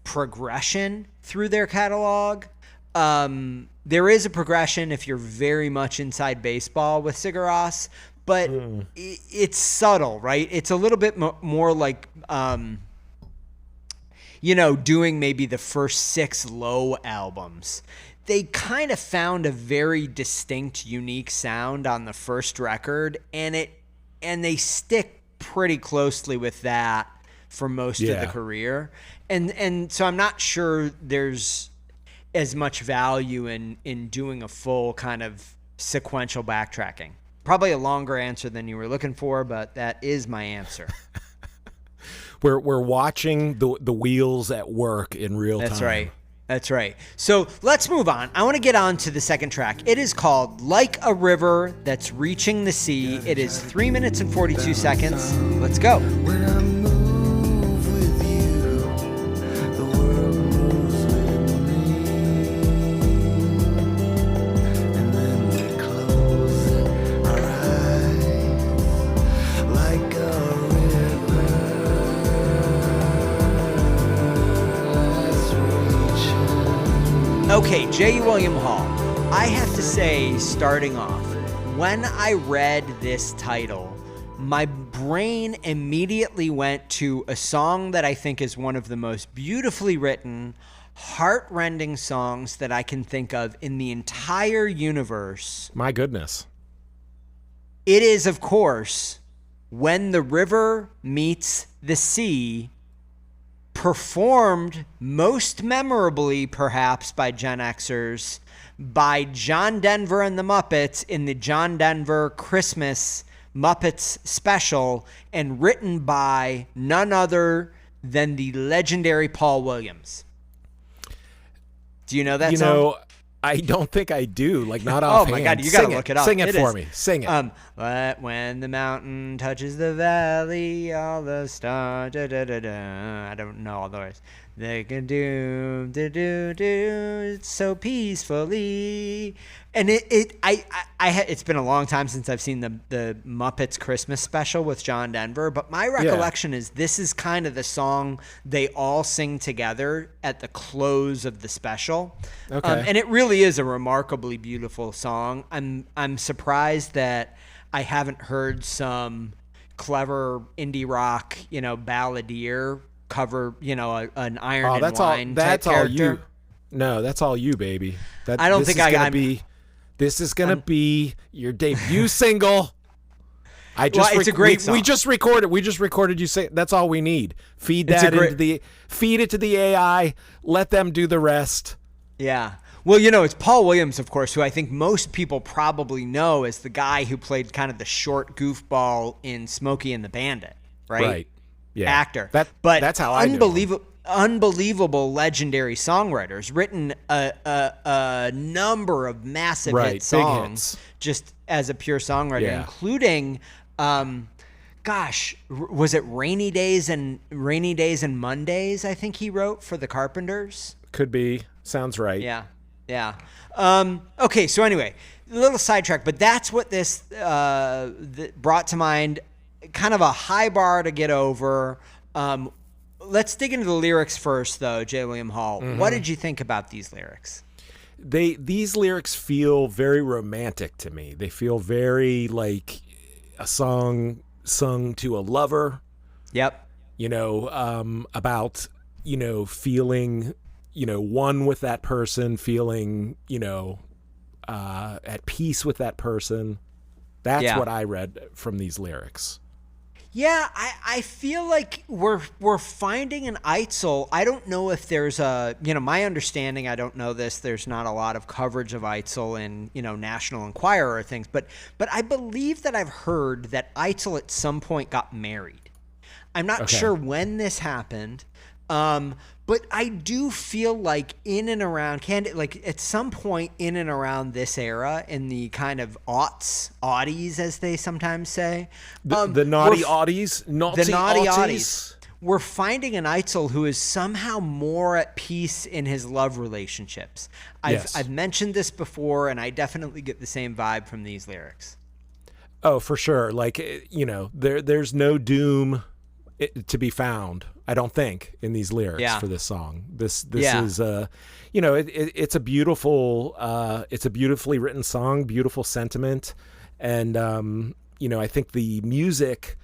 progression through their catalog. There is a progression if you're very much inside baseball with Sigur Rós, but it's subtle, right? It's a little bit more like... doing maybe the first 6 Low albums. They kind of found a very distinct, unique sound on the first record, and they stick pretty closely with that for most of the career. And so I'm not sure there's as much value in doing a full kind of sequential backtracking. Probably a longer answer than you were looking for, but that is my answer. We're watching the wheels at work in real time. That's right. So let's move on. I want to get on to the second track. It is called Like a River That's Reaching the Sea. It is 3 minutes and 42 seconds. Let's go. When I move with you, the world moves with me. And then we close our eyes like a Okay, J. William Hall, I have to say, starting off, when I read this title, my brain immediately went to a song that I think is one of the most beautifully written, heart-rending songs that I can think of in the entire universe. My goodness. It is, of course, When the River Meets the Sea, performed most memorably, perhaps, by Gen Xers, by John Denver and the Muppets in the John Denver Christmas Muppets special, and written by none other than the legendary Paul Williams. Do you know that song? I don't think I do. Not offhand. Oh my God, you gotta look it up. Sing it for me. Sing it. But when the mountain touches the valley, all the stars, da, da, da, da. I don't know all the words. They can do it so peacefully. And it's been a long time since I've seen the Muppets Christmas special with John Denver, but my recollection is this is kind of the song they all sing together at the close of the special. Okay. And it really is a remarkably beautiful song. I'm surprised that I haven't heard some clever indie rock, balladeer cover, an Iron and that's Wine all. That's type all character. you. No, that's all you, baby. I don't think This is gonna be your debut single. It's a great song. We just recorded you say that's all we need. Feed it to the AI. Let them do the rest. Yeah. Well, it's Paul Williams, of course, who I think most people probably know as the guy who played kind of the short goofball in Smokey and the Bandit, right? Right. Yeah. Actor. That's how I knew him. Unbelievable legendary songwriters, written a number of massive hit songs just as a pure songwriter, including was it Rainy Days and Mondays, I think he wrote for the Carpenters? Could be. Sounds right. Yeah. Yeah. Okay, so anyway, a little sidetrack, but that's what this brought to mind, kind of a high bar to get over. Let's dig into the lyrics first, though, J. William Hall. Mm-hmm. What did you think about these lyrics? These lyrics feel very romantic to me. They feel very like a song sung to a lover. Yep. About, feeling, one with that person, feeling, at peace with that person. That's what I read from these lyrics. Yeah, I feel like we're finding an Eitzel. I don't know if there's my understanding, I don't know this, there's not a lot of coverage of Eitzel in, National Enquirer or things, but I believe that I've heard that Eitzel at some point got married. I'm not sure when this happened, but I do feel like in and around at some point in and around this era, in the kind of aughties, as they sometimes say, the naughty aughties, we're finding an Eitzel who is somehow more at peace in his love relationships. I've mentioned this before, and I definitely get the same vibe from these lyrics. Oh, for sure. Like, there's no doom to be found, I don't think, in these lyrics for this song. This is it's a beautiful it's a beautifully written song, beautiful sentiment, and I think the music,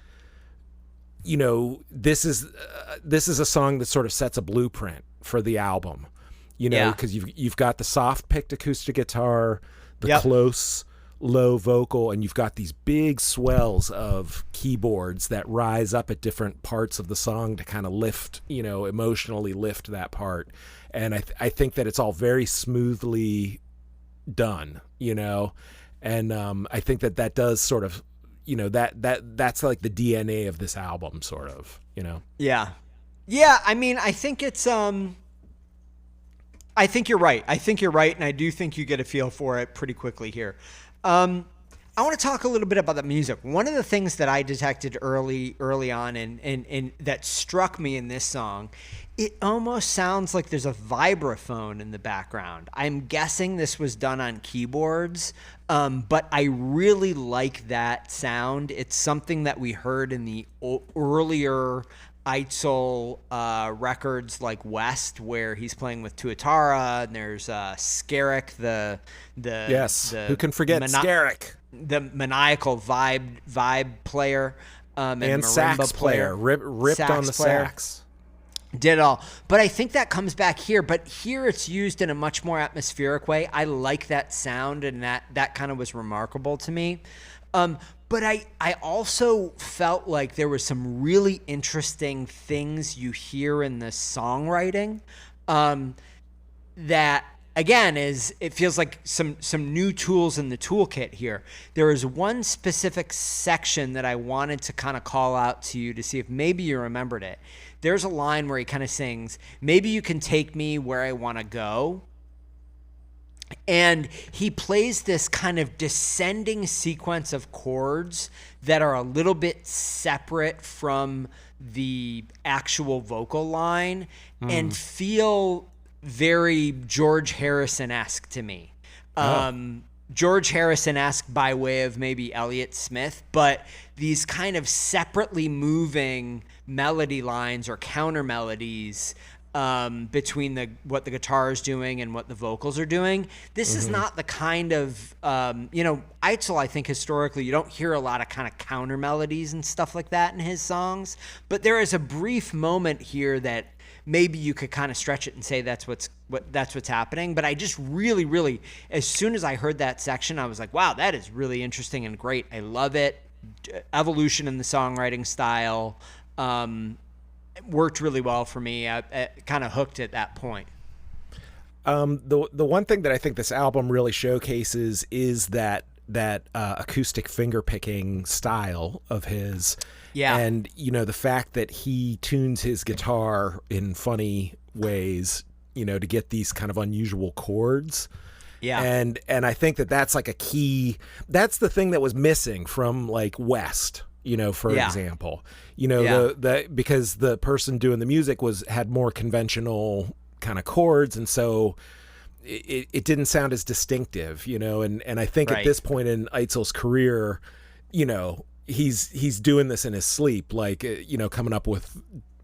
this is a song that sort of sets a blueprint for the album, because you've got the soft picked acoustic guitar, the close low vocal, and you've got these big swells of keyboards that rise up at different parts of the song to kind of lift, emotionally lift that part. And I think that it's all very smoothly done, and I think that does sort of, that's like the DNA of this album, sort of, Yeah. I mean, I think it's, I think you're right. And I do think you get a feel for it pretty quickly here. I want to talk a little bit about the music. One of the things that I detected early on and that struck me in this song, it almost sounds like there's a vibraphone in the background. I'm guessing this was done on keyboards, but I really like that sound. It's something that we heard in the earlier Eitzel records, like West, where he's playing with Tuatara, and there's Skerrick, the who can forget Skerrick, the maniacal vibe player, and sax player, ripped sax on the player. Sax. Did it all. But I think that comes back here. But here it's used in a much more atmospheric way. I like that sound, and that kind of was remarkable to me. But I also felt like there was some really interesting things you hear in the songwriting that, again, it feels like some new tools in the toolkit here. There is one specific section that I wanted to kind of call out to you to see if maybe you remembered it. There's a line where he kind of sings, "Maybe you can take me where I want to go." And he plays this kind of descending sequence of chords that are a little bit separate from the actual vocal line and feel very George Harrison-esque to me. George Harrison-esque by way of maybe Elliott Smith, but these kind of separately moving melody lines or counter melodies between what the guitar is doing and what the vocals are doing. This is not the kind of, Eitzel, I think historically, you don't hear a lot of kind of counter melodies and stuff like that in his songs. But there is a brief moment here that maybe you could kind of stretch it and say that's what's happening. But I just really, really, as soon as I heard that section, I was like, wow, that is really interesting and great. I love it. Evolution in the songwriting style. Worked really well for me. I kind of hooked at that point. The one thing that I think this album really showcases is that acoustic finger picking style of his. Yeah. And the fact that he tunes his guitar in funny ways, to get these kind of unusual chords. Yeah. And I think that's like a key. That's the thing that was missing from like West. For example, because the person doing the music had more conventional kind of chords. And so it didn't sound as distinctive, and I think at this point in Eitzel's career, he's doing this in his sleep, like, coming up with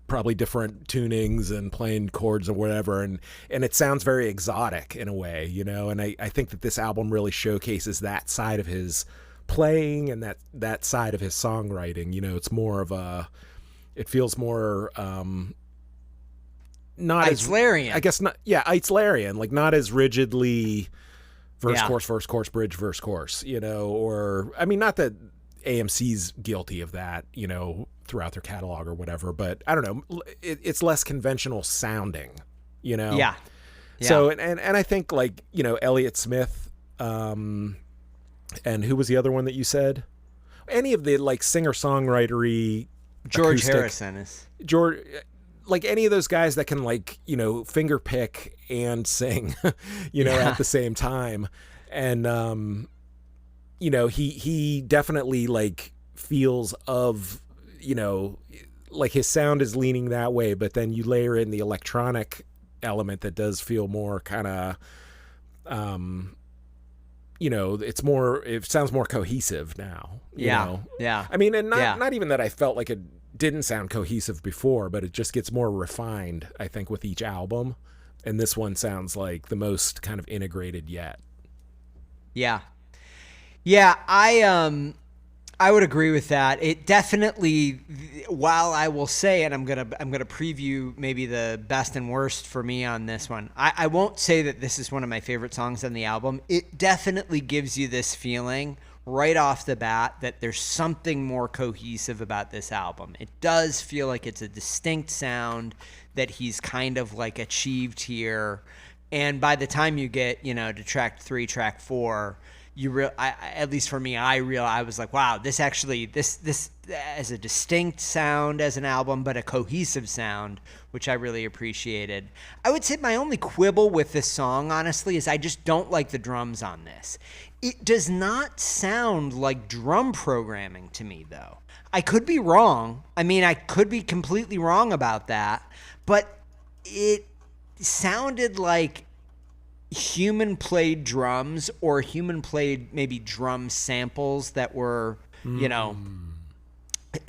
probably different tunings and playing chords or whatever. And it sounds very exotic in a way, and I think that this album really showcases that side of his playing and that side of his songwriting. It's more of it feels more not Eitzlerian. I guess not. Yeah, Eitzlerian, like not as rigidly verse chorus bridge verse chorus. Or I mean, not that AMC's guilty of that. Throughout their catalog or whatever, but I don't know. It's less conventional sounding. Yeah. So and I think like Elliott Smith. And who was the other one that you said? Any of the like singer-songwritery George Harrison is George, like any of those guys that can like finger pick and sing, at the same time, and he definitely like feels of like his sound is leaning that way, but then you layer in the electronic element that does feel more kind of it sounds more cohesive now. Yeah. I mean, and not even that I felt like it didn't sound cohesive before, but it just gets more refined, I think, with each album. And this one sounds like the most kind of integrated yet. Yeah. Yeah, I would agree with that. It definitely, while I will say, and I'm gonna preview maybe the best and worst for me on this one. I won't say that this is one of my favorite songs on the album. It definitely gives you this feeling right off the bat that there's something more cohesive about this album. It does feel like it's a distinct sound that he's kind of like achieved here. And by the time you get, to track 3, track 4, at least for me, I was like, wow, this as a distinct sound as an album, but a cohesive sound, which I really appreciated. I would say my only quibble with this song, honestly, is I just don't like the drums on this. It does not sound like drum programming to me, though. I could be wrong. I mean, I could be completely wrong about that, but it sounded like human played drums or human played maybe drum samples that were,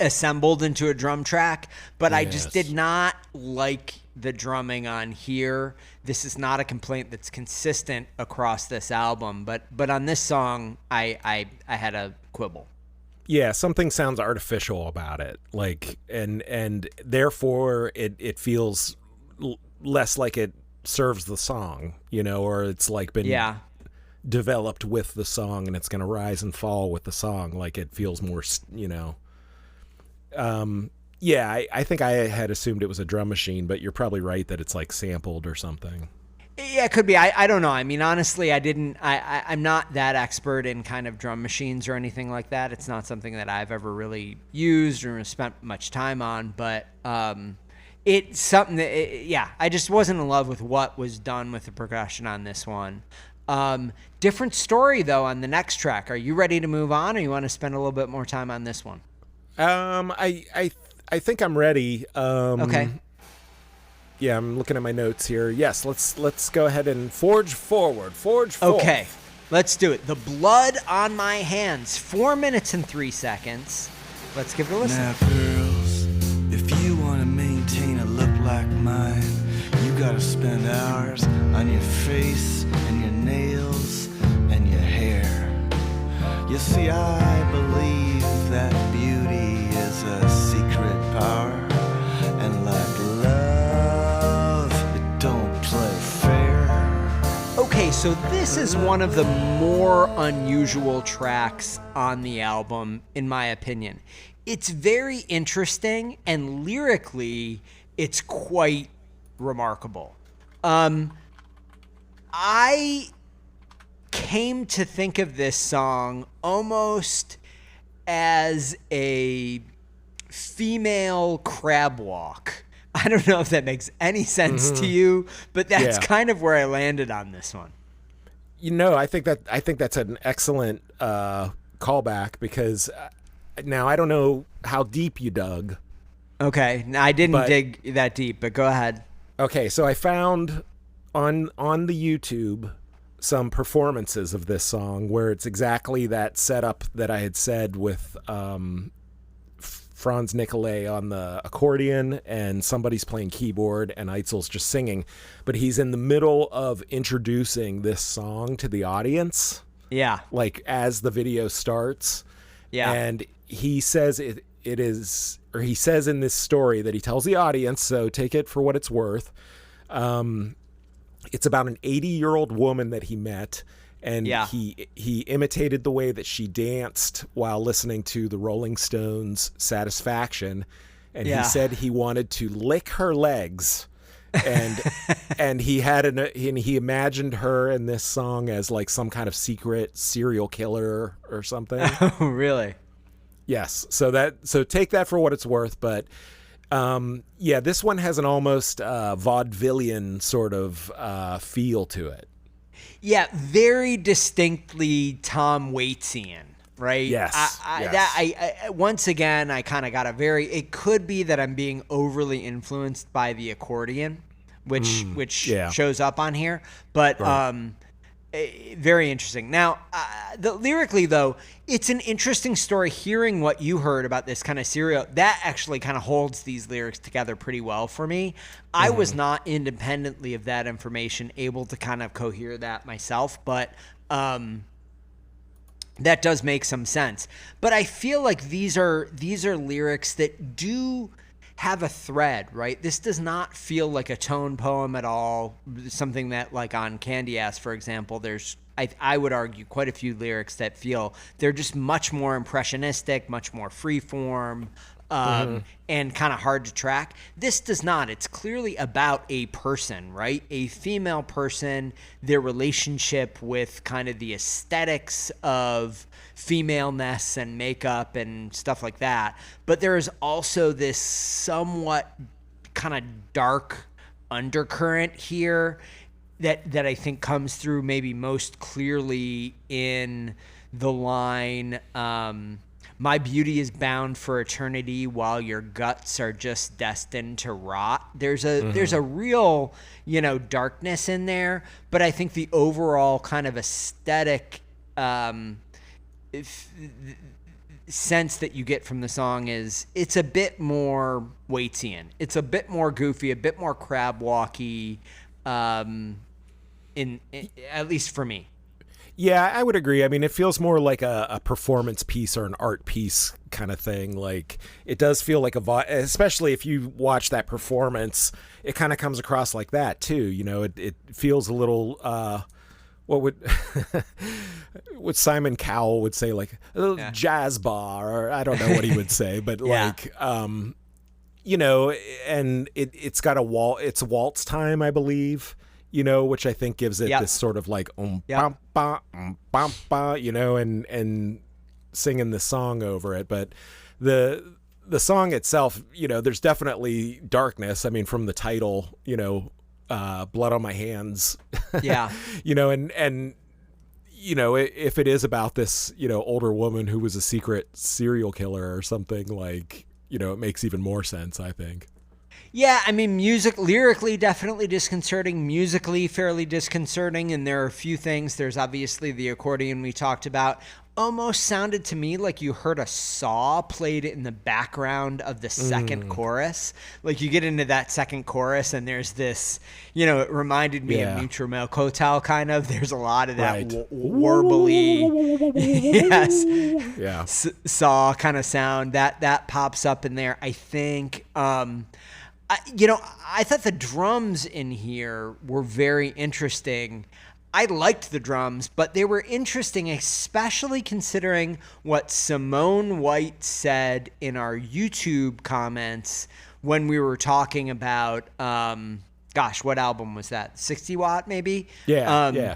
assembled into a drum track. But yes. I just did not like the drumming on here. This is not a complaint that's consistent across this album. But on this song, I had a quibble. Yeah, something sounds artificial about it. Like, and therefore it feels less like it serves the song, or it's like been developed with the song and it's going to rise and fall with the song. Like it feels more, I think I had assumed it was a drum machine, but you're probably right that it's like sampled or something. Yeah, it could be. I don't know. I mean, honestly, I'm not that expert in kind of drum machines or anything like that. It's not something that I've ever really used or spent much time on, but, it's something that, I just wasn't in love with what was done with the percussion on this one. Different story, though, on the next track. Are you ready to move on, or you want to spend a little bit more time on this one? I think I'm ready. Okay. Yeah, I'm looking at my notes here. Yes, let's go ahead and forge forward. Okay, let's do it. The Blood on My Hands, 4 minutes and 3 seconds. Let's give it a listen. Now, girls, if you want to maintain a look like mine, You gotta spend hours on your face and your nails and your hair. You see, I believe that beauty is a secret power, and like love, it don't play fair. Okay, so this is one of the more unusual tracks on the album, in my opinion. It's very interesting, and lyrically, it's quite remarkable. I came to think of this song almost as a female crab walk. I don't know if that makes any sense to you, but that's kind of where I landed on this one. You know, I think that's an excellent callback, because now I don't know how deep you dug. Okay, I didn't dig that deep, but go ahead. Okay, so I found on the YouTube some performances of this song where it's exactly that setup that I had said with Franz Nicolay on the accordion and somebody's playing keyboard and Eitzel's just singing, but he's in the middle of introducing this song to the audience. Yeah. Like as the video starts. Yeah. And he says it is, or he says in this story that he tells the audience, so take it for what it's worth. It's about an 80-year-old woman that he met, and he imitated the way that she danced while listening to the Rolling Stones' Satisfaction, and he said he wanted to lick her legs, and and he imagined her in this song as like some kind of secret serial killer or something. Oh, really? Yes. So take that for what it's worth, but this one has an almost vaudevillian sort of feel to it. Yeah, very distinctly Tom Waitsian, right? Yes. I once again, I kind of got it could be that I'm being overly influenced by the accordion, which shows up on here, but right. Very interesting. Now, lyrically, though, it's an interesting story. Hearing what you heard about this kind of serial, that actually kind of holds these lyrics together pretty well for me. I was not independently of that information able to kind of cohere that myself, but that does make some sense. But I feel like these are lyrics that do have a thread, right? This does not feel like a tone poem at all. Something that, like on Candy Ass, for example, there's, I would argue, quite a few lyrics that feel they're just much more impressionistic, much more freeform, and kind of hard to track. This does not. It's clearly about a person, right? A female person, their relationship with kind of the aesthetics of femaleness and makeup and stuff like that. But there is also this somewhat kind of dark undercurrent here that I think comes through maybe most clearly in the line, my beauty is bound for eternity while your guts are just destined to rot. There's a real, darkness in there, but I think the overall kind of aesthetic sense that you get from the song is it's a bit more Waitian. It's a bit more goofy, a bit more crab walky, in at least for me. Yeah, I would agree. I mean, it feels more like a performance piece or an art piece kind of thing. Like, it does feel like especially if you watch that performance, it kind of comes across like that too. It feels a little, what what Simon Cowell would say, like a little jazz bar, or I don't know what he would say, but like, and it's got it's waltz time, I believe. Which I think gives it this sort of like bam, ba, bam, ba, and singing the song over it. But the song itself, there's definitely darkness. I mean, from the title, blood on my hands. Yeah. And if it is about this, older woman who was a secret serial killer or something, like, it makes even more sense, I think. Yeah, I mean, lyrically, definitely disconcerting. Musically, fairly disconcerting. And there are a few things. There's obviously the accordion we talked about. almost sounded to me like you heard a saw played in the background of the second chorus. Like you get into that second chorus and there's this, it reminded me of Mutual Male Kotal kind of. There's a lot of that warbly, saw kind of sound that pops up in there. I think, I thought the drums in here were very interesting. I liked the drums, but they were interesting, especially considering what Simone White said in our YouTube comments when we were talking about, what album was that? 60 Watt, maybe? Yeah.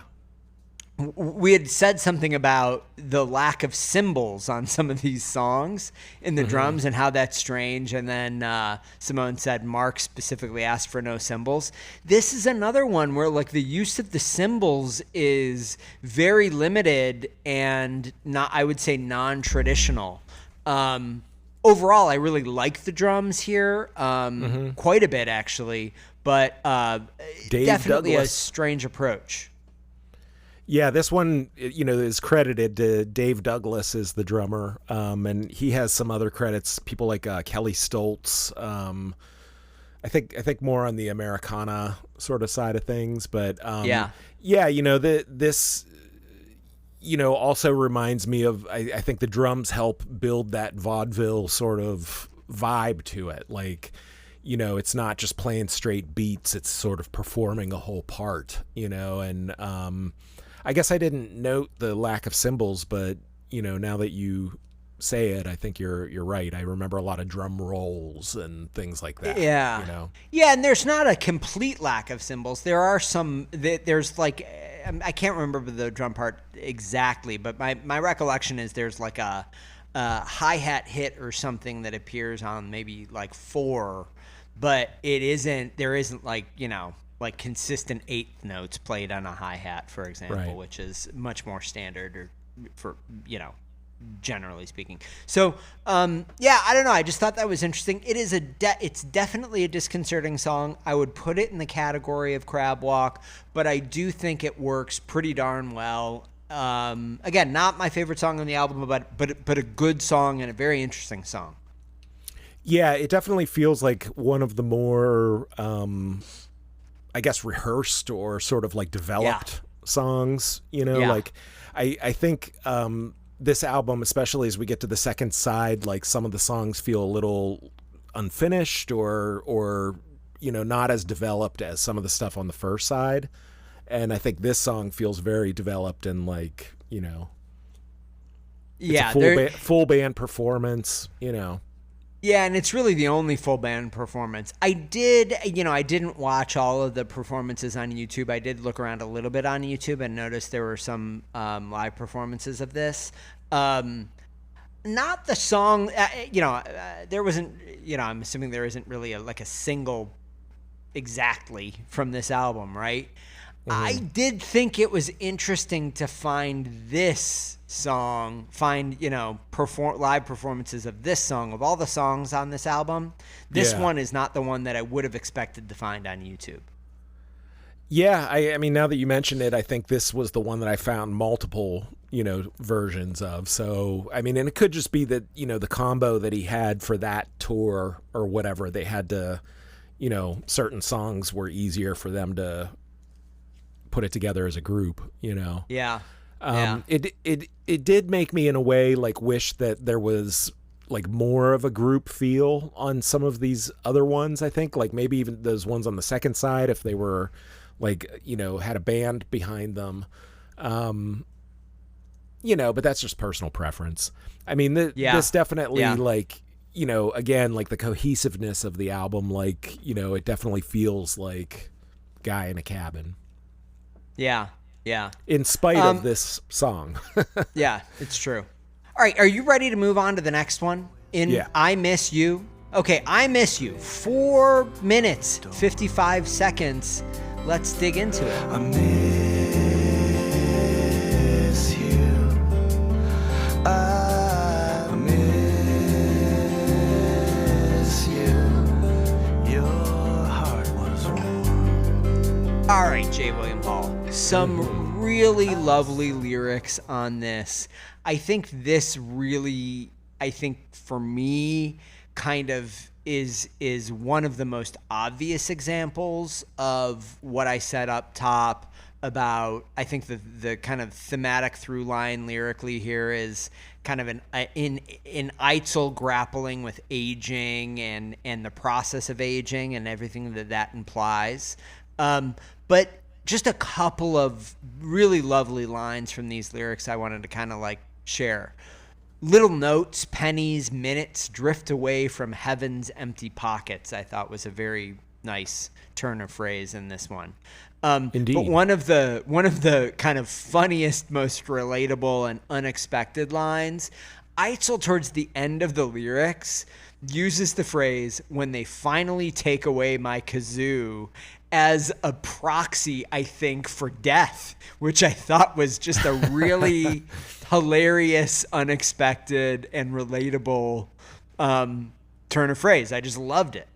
We had said something about the lack of cymbals on some of these songs in the drums and how that's strange. And then Simone said Mark specifically asked for no cymbals. This is another one where like the use of the cymbals is very limited and I would say non-traditional. Overall, I really like the drums here quite a bit actually, but definitely a strange approach. Yeah, this one, is credited to Dave Douglas as the drummer, and he has some other credits. People like Kelly Stoltz. I think more on the Americana sort of side of things, but this also reminds me of. I think the drums help build that vaudeville sort of vibe to it, like. It's not just playing straight beats; it's sort of performing a whole part. And I guess I didn't note the lack of cymbals, but now that you say it, I think you're right. I remember a lot of drum rolls and things like that. Yeah, yeah, and there's not a complete lack of cymbals. There are some. There's like I can't remember the drum part exactly, but my recollection is there's like a hi-hat hit or something that appears on maybe like 4, but there isn't like like consistent eighth notes played on a hi-hat, for example, which is much more standard or for, generally speaking. So, I don't know. I just thought that was interesting. It is it's definitely a disconcerting song. I would put it in the category of Crab Walk, but I do think it works pretty darn well. Again, not my favorite song on the album, but a good song and a very interesting song. Yeah, it definitely feels like one of the more, I guess, rehearsed or sort of like developed songs, like I think this album, especially as we get to the second side, like some of the songs feel a little unfinished or not as developed as some of the stuff on the first side. And I think this song feels very developed and like, it's a full band performance, Yeah, and it's really the only full band performance. I didn't watch all of the performances on YouTube. I did look around a little bit on YouTube and noticed there were some live performances of this. Not the song, there wasn't, I'm assuming there isn't really a single exactly from this album, right? I did think it was interesting to find this song, live performances of this song. Of all the songs on this album, this one is not the one that I would have expected to find on YouTube. Yeah, I mean, now that you mention it, I think this was the one that I found multiple, versions of. So, I mean, and it could just be that, the combo that he had for that tour or whatever, they had to, certain songs were easier for them to put it together as a group, Yeah. It did make me in a way like wish that there was like more of a group feel on some of these other ones. I think like maybe even those ones on the second side, if they were like, had a band behind them, but that's just personal preference. I mean, this definitely like, again, like the cohesiveness of the album, like, it definitely feels like Guy in a Cabin. Yeah. In spite of this song. Yeah, it's true. All right, are you ready to move on to the next one? I Miss You. Okay, I Miss You. 4 minutes, 55 seconds. Let's dig into it. I miss you. I miss you. Your heart was warm. All right, J. William Hall. Some really lovely lyrics on this. I think this really, for me, kind of is one of the most obvious examples of what I said up top about. I think the kind of thematic through line lyrically here is kind of in Eitzel grappling with aging and the process of aging and everything that implies. But just a couple of really lovely lines from these lyrics I wanted to kind of like share. Little notes, pennies, minutes drift away from heaven's empty pockets, I thought was a very nice turn of phrase in this one. Indeed. But one of the kind of funniest, most relatable and unexpected lines, Eitzel towards the end of the lyrics uses the phrase, when they finally take away my kazoo, as a proxy, I think, for death, which I thought was just a really hilarious, unexpected, and relatable turn of phrase. I just loved it.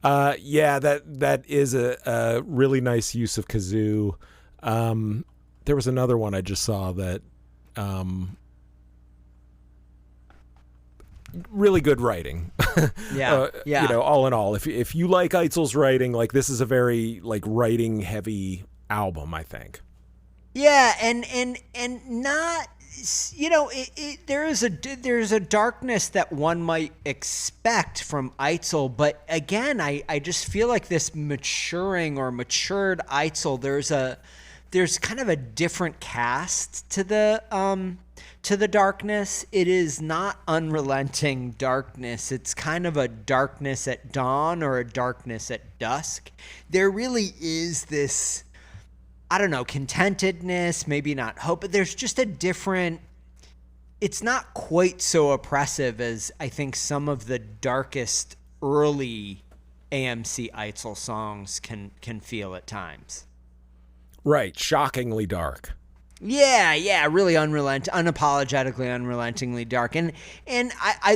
Yeah, that is a really nice use of kazoo. There was another one I just saw that really good writing. Yeah. You know, all in all, if you like Eitzel's writing, like this is a very like writing heavy album, I think. Yeah, and not, you know, there's a darkness that one might expect from Eitzel, but again, I just feel like this maturing or matured Eitzel, there's kind of a different cast to the darkness. It is not unrelenting darkness. It's kind of a darkness at dawn or a darkness at dusk. There really is this, I don't know, contentedness, maybe not hope, but there's just a different, it's not quite so oppressive as I think some of the darkest early AMC Eitzel songs can feel at times. Right. Shockingly dark. Yeah, really unapologetically, unrelentingly dark. And I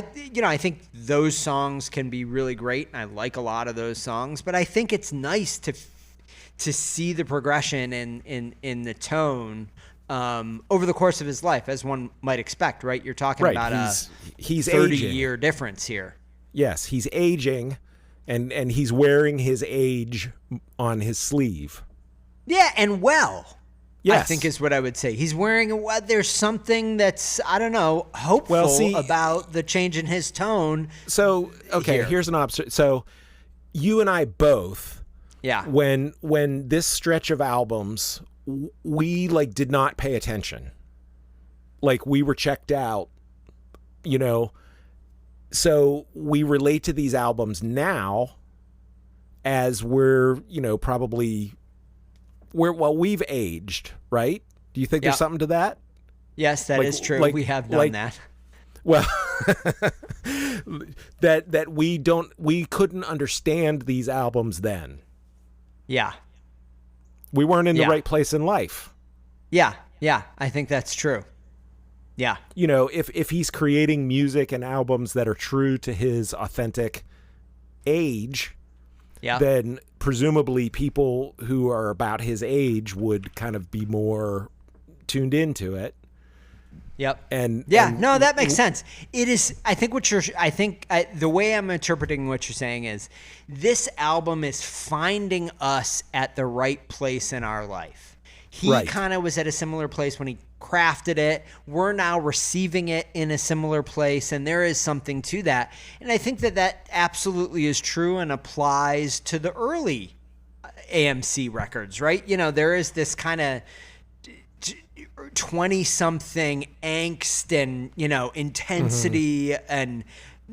think those songs can be really great, and I like a lot of those songs, but I think it's nice to see the progression in the tone over the course of his life, as one might expect, right? You're talking about he's 30-year difference here. Yes, he's aging, and he's wearing his age on his sleeve. Yeah, and well. Yes. I think is what I would say. He's wearing there's something that's, I don't know, hopeful about the change in his tone. So, okay, here's an observation. So, you and I both, when this stretch of albums, we like did not pay attention. Like we were checked out, you know. So, we relate to these albums now as we're, you know, probably we've aged, right? Do you think there's something to that? Yes, that is true. We have done that. Well, that we couldn't understand these albums then. Yeah. We weren't in the right place in life. Yeah, I think that's true. Yeah. You know, if he's creating music and albums that are true to his authentic age, then presumably people who are about his age would kind of be more tuned into it. Yep. And that makes sense. It is. I think the way I'm interpreting what you're saying is this album is finding us at the right place in our life. He kind of was at a similar place when he crafted it. We're now receiving it in a similar place, and there is something to that. And I think that absolutely is true and applies to the early AMC records, right? You know, there is this kind of 20-something angst and, you know, intensity and,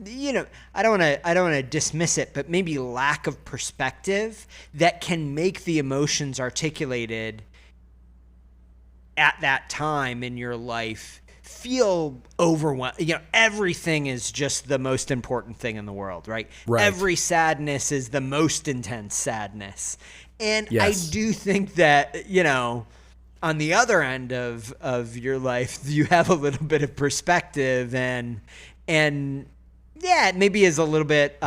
you know, I don't want to dismiss it, but maybe lack of perspective that can make the emotions articulated at that time in your life feel overwhelmed. You know, everything is just the most important thing in the world, right? Every sadness is the most intense sadness. And I do think that, you know, on the other end of your life, you have a little bit of perspective and yeah, it maybe is a little bit,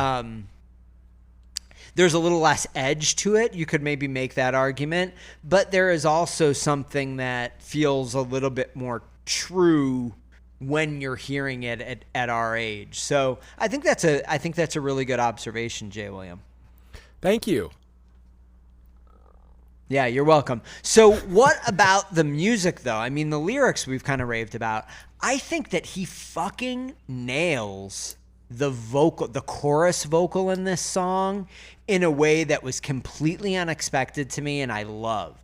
there's a little less edge to it. You could maybe make that argument, but there is also something that feels a little bit more true when you're hearing it at our age. So I think that's a really good observation, Jay William. Thank you. Yeah, you're welcome. So what about the music, though? I mean, the lyrics we've kind of raved about. I think that he fucking nails the chorus vocal in this song in a way that was completely unexpected to me, and I love.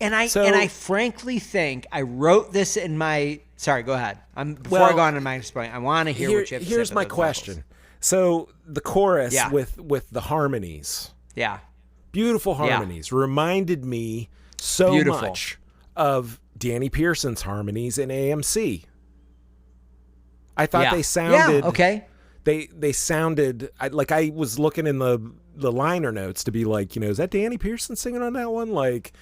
And I frankly think I wrote this in my. Sorry, go ahead. Before I go on to my point, I want to hear what you have to say. Here's my question. Vocals. So the chorus with the harmonies. Yeah. Beautiful harmonies reminded me so much of Danny Pearson's harmonies in AMC. I thought they sounded They sounded like I was looking in the liner notes to be like, is that Danny Pearson singing on that one? Like,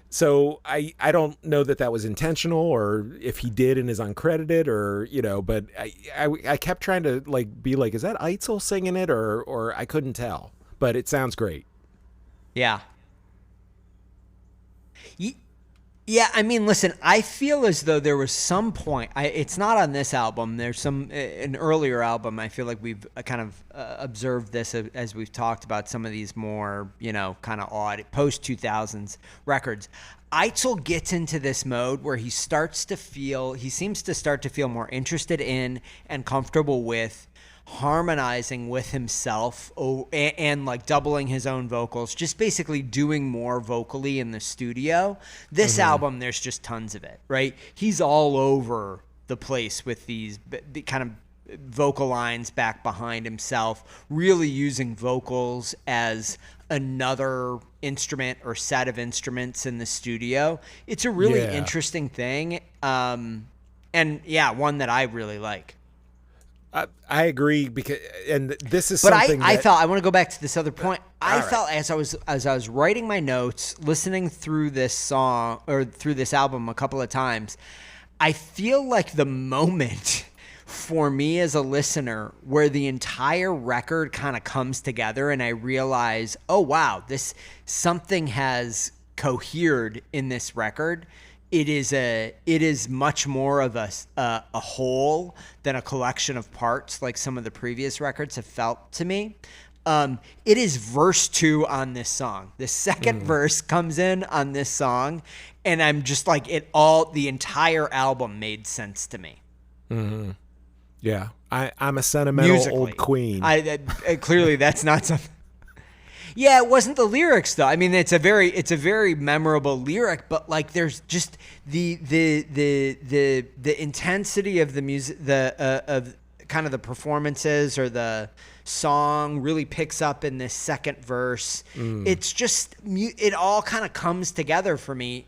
so I don't know that was intentional or if he did and is uncredited or but I kept trying to be like, is that Eitzel singing it or I couldn't tell, but it sounds great. Yeah. Yeah, I mean, listen, I feel as though there was some point. It's not on this album. There's an earlier album. I feel like we've kind of observed this as we've talked about some of these more, kind of odd post-2000s records. Eitzel gets into this mode where he seems to start to feel more interested in and comfortable with harmonizing with himself and like doubling his own vocals, just basically doing more vocally in the studio. This album, there's just tons of it, right? He's all over the place with these kind of vocal lines back behind himself, really using vocals as another instrument or set of instruments in the studio. It's a really interesting thing. And one that I really like. I agree and this is but something. I thought I want to go back to this other point. I felt as I was writing my notes, listening through this song or through this album a couple of times, I feel like the moment for me as a listener where the entire record kind of comes together and I realize, oh wow, something has cohered in this record. It is much more of a whole than a collection of parts like some of the previous records have felt to me. It is verse 2 on this song. The second verse comes in on this song, and I'm just like, the entire album made sense to me. Mm-hmm. Yeah, I'm a sentimental musically, old queen. Clearly that's not something. Yeah, it wasn't the lyrics though. I mean, it's a very memorable lyric, but like there's just the intensity of the music, of kind of the performances or the song really picks up in this second verse. It's just it all kind of comes together for me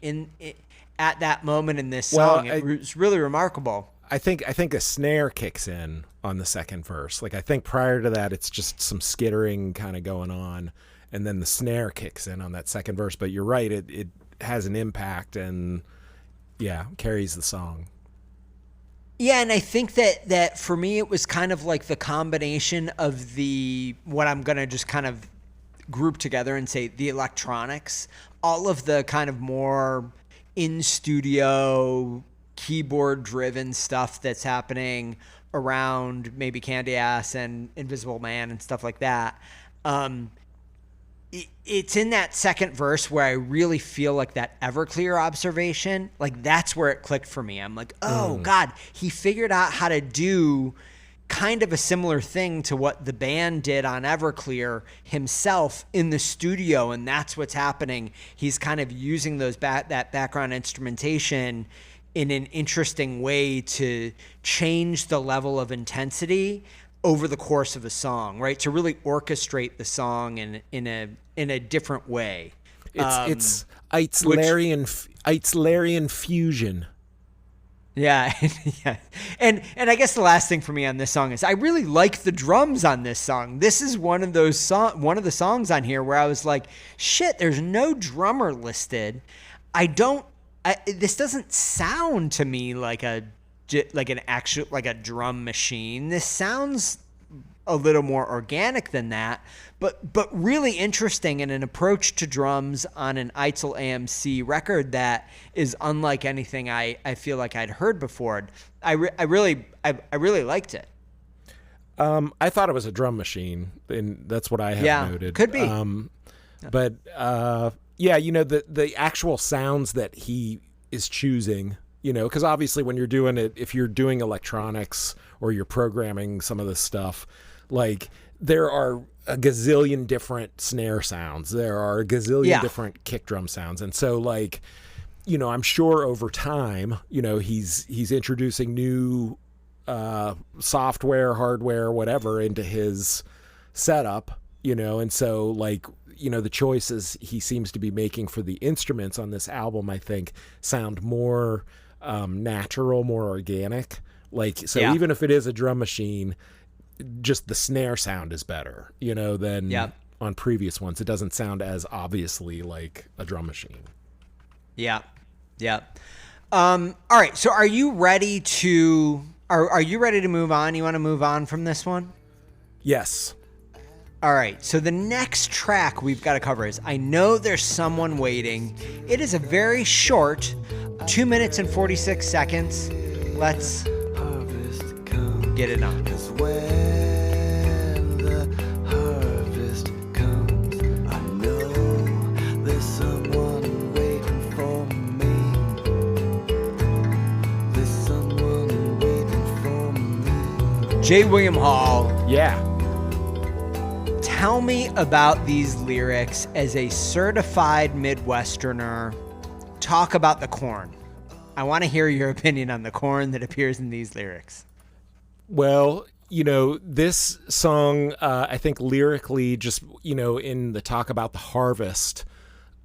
at that moment in this song. It's really remarkable. I think a snare kicks in on the second verse. Like I think prior to that, it's just some skittering kind of going on. And then the snare kicks in on that second verse. But you're right, it has an impact and, carries the song. Yeah, and I think that for me it was kind of like the combination of what I'm going to just kind of group together and say the electronics, all of the kind of more in-studio, keyboard-driven stuff that's happening around maybe Candy Ass and Invisible Man and stuff like that. It's in that second verse where I really feel like that Everclear observation, like that's where it clicked for me. I'm like, oh God, he figured out how to do kind of a similar thing to what the band did on Everclear himself in the studio. And that's what's happening. He's kind of using that background instrumentation in an interesting way to change the level of intensity over the course of a song, right? To really orchestrate the song in a different way. It's Eitzlerian fusion. Yeah, yeah. And I guess the last thing for me on this song is I really like the drums on this song. This is one of the songs on here where I was like, shit, there's no drummer listed. This doesn't sound to me like an actual, like a drum machine. This sounds a little more organic than that, but really interesting, and an approach to drums on an Eitzel AMC record that is unlike anything I feel like I'd heard before. I really liked it. I thought it was a drum machine, and that's what I have noted. Could be. But the actual sounds that he is choosing, because obviously when you're doing it, if you're doing electronics or you're programming some of this stuff, like there are a gazillion different snare sounds. There are a gazillion different kick drum sounds. And so like, I'm sure over time, he's introducing new software, hardware, whatever into his setup, and so like, the choices he seems to be making for the instruments on this album, I think, sound more natural, more organic. Like, so even if it is a drum machine, just the snare sound is better, than on previous ones. It doesn't sound as obviously like a drum machine. Yeah. All right. So are you ready to move on? You want to move on from this one? Yes. All right. So the next track we've got to cover is I Know There's Someone Waiting. It is a very short 2 minutes and 46 seconds. Let's get it on. When the harvest comes, I know there's someone waiting for me. There's someone waiting for me. J. William Hall. Yeah. Tell me about these lyrics as a certified Midwesterner. Talk about the corn. I want to hear your opinion on the corn that appears in these lyrics. Well, this song, I think lyrically, just, in the talk about the harvest,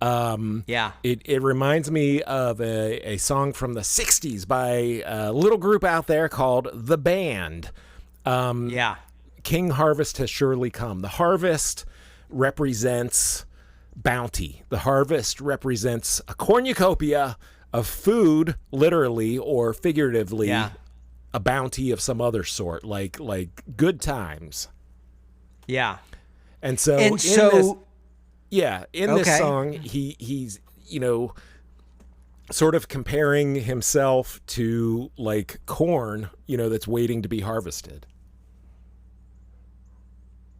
it reminds me of a song from the 60s by a little group out there called The Band. King Harvest has surely come. The harvest represents bounty. The harvest represents a cornucopia of food, literally or figuratively. A bounty of some other sort, like good times. Yeah. And so in this song, he's, sort of comparing himself to like corn, that's waiting to be harvested.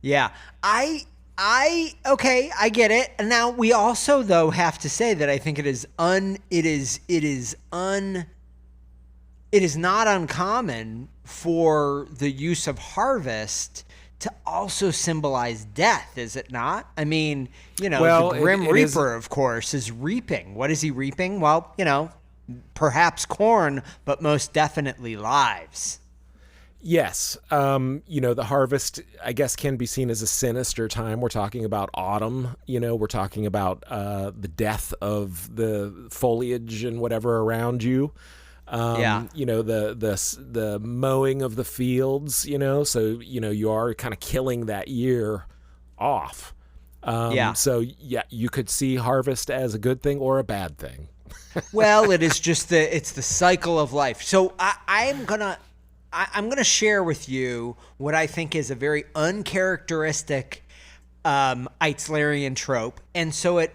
Yeah. I get it. And now we also though have to say that I think it is not uncommon for the use of harvest to also symbolize death, is it not? I mean, the Grim Reaper, of course, is reaping. What is he reaping? Well, perhaps corn, but most definitely lives. Yes. The harvest, I guess, can be seen as a sinister time. We're talking about autumn, we're talking about the death of the foliage and whatever around you. The mowing of the fields, so, you are kind of killing that year off. So you could see harvest as a good thing or a bad thing. Well, it is just it's the cycle of life. So I'm going to share with you what I think is a very uncharacteristic, Eitzlerian trope. And so it,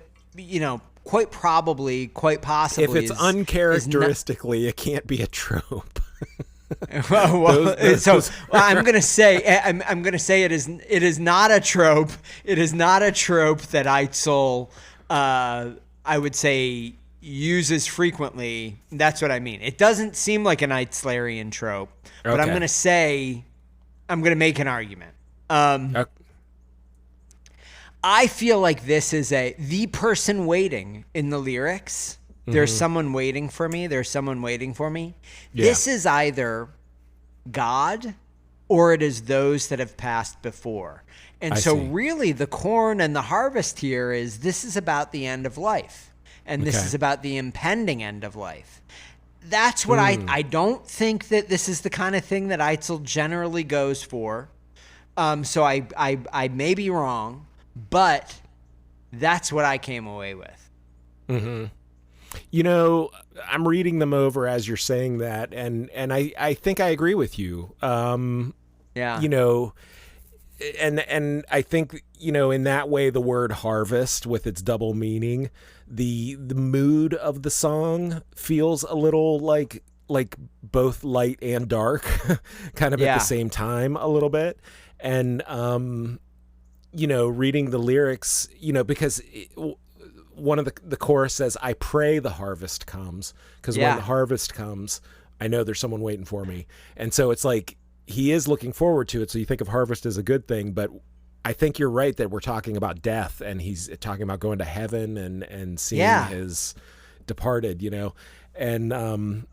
quite possibly, if it's uncharacteristically, it can't be a trope. I'm gonna say it is not a trope. It is not a trope that Eitzel, I would say, uses frequently. That's what I mean. It doesn't seem like an Eitzlerian trope, but I'm gonna make an argument. I feel like this is the person waiting in the lyrics. Mm-hmm. There's someone waiting for me. There's someone waiting for me. Yeah. This is either God or it is those that have passed before. And really the corn and the harvest here this is about the end of life. And this is about the impending end of life. That's what I don't think that this is the kind of thing that Eitzel generally goes for. So I may be wrong. But that's what I came away with. Mm-hmm. I'm reading them over as you're saying that, and I think I agree with you. and I think, in that way, the word harvest with its double meaning, the mood of the song feels a little like both light and dark, kind of at the same time a little bit. And, reading the lyrics, because one of the chorus says, I pray the harvest comes, because when the harvest comes, I know there's someone waiting for me. And so it's like, he is looking forward to it. So you think of harvest as a good thing, but I think you're right that we're talking about death, and he's talking about going to heaven and seeing his departed, and,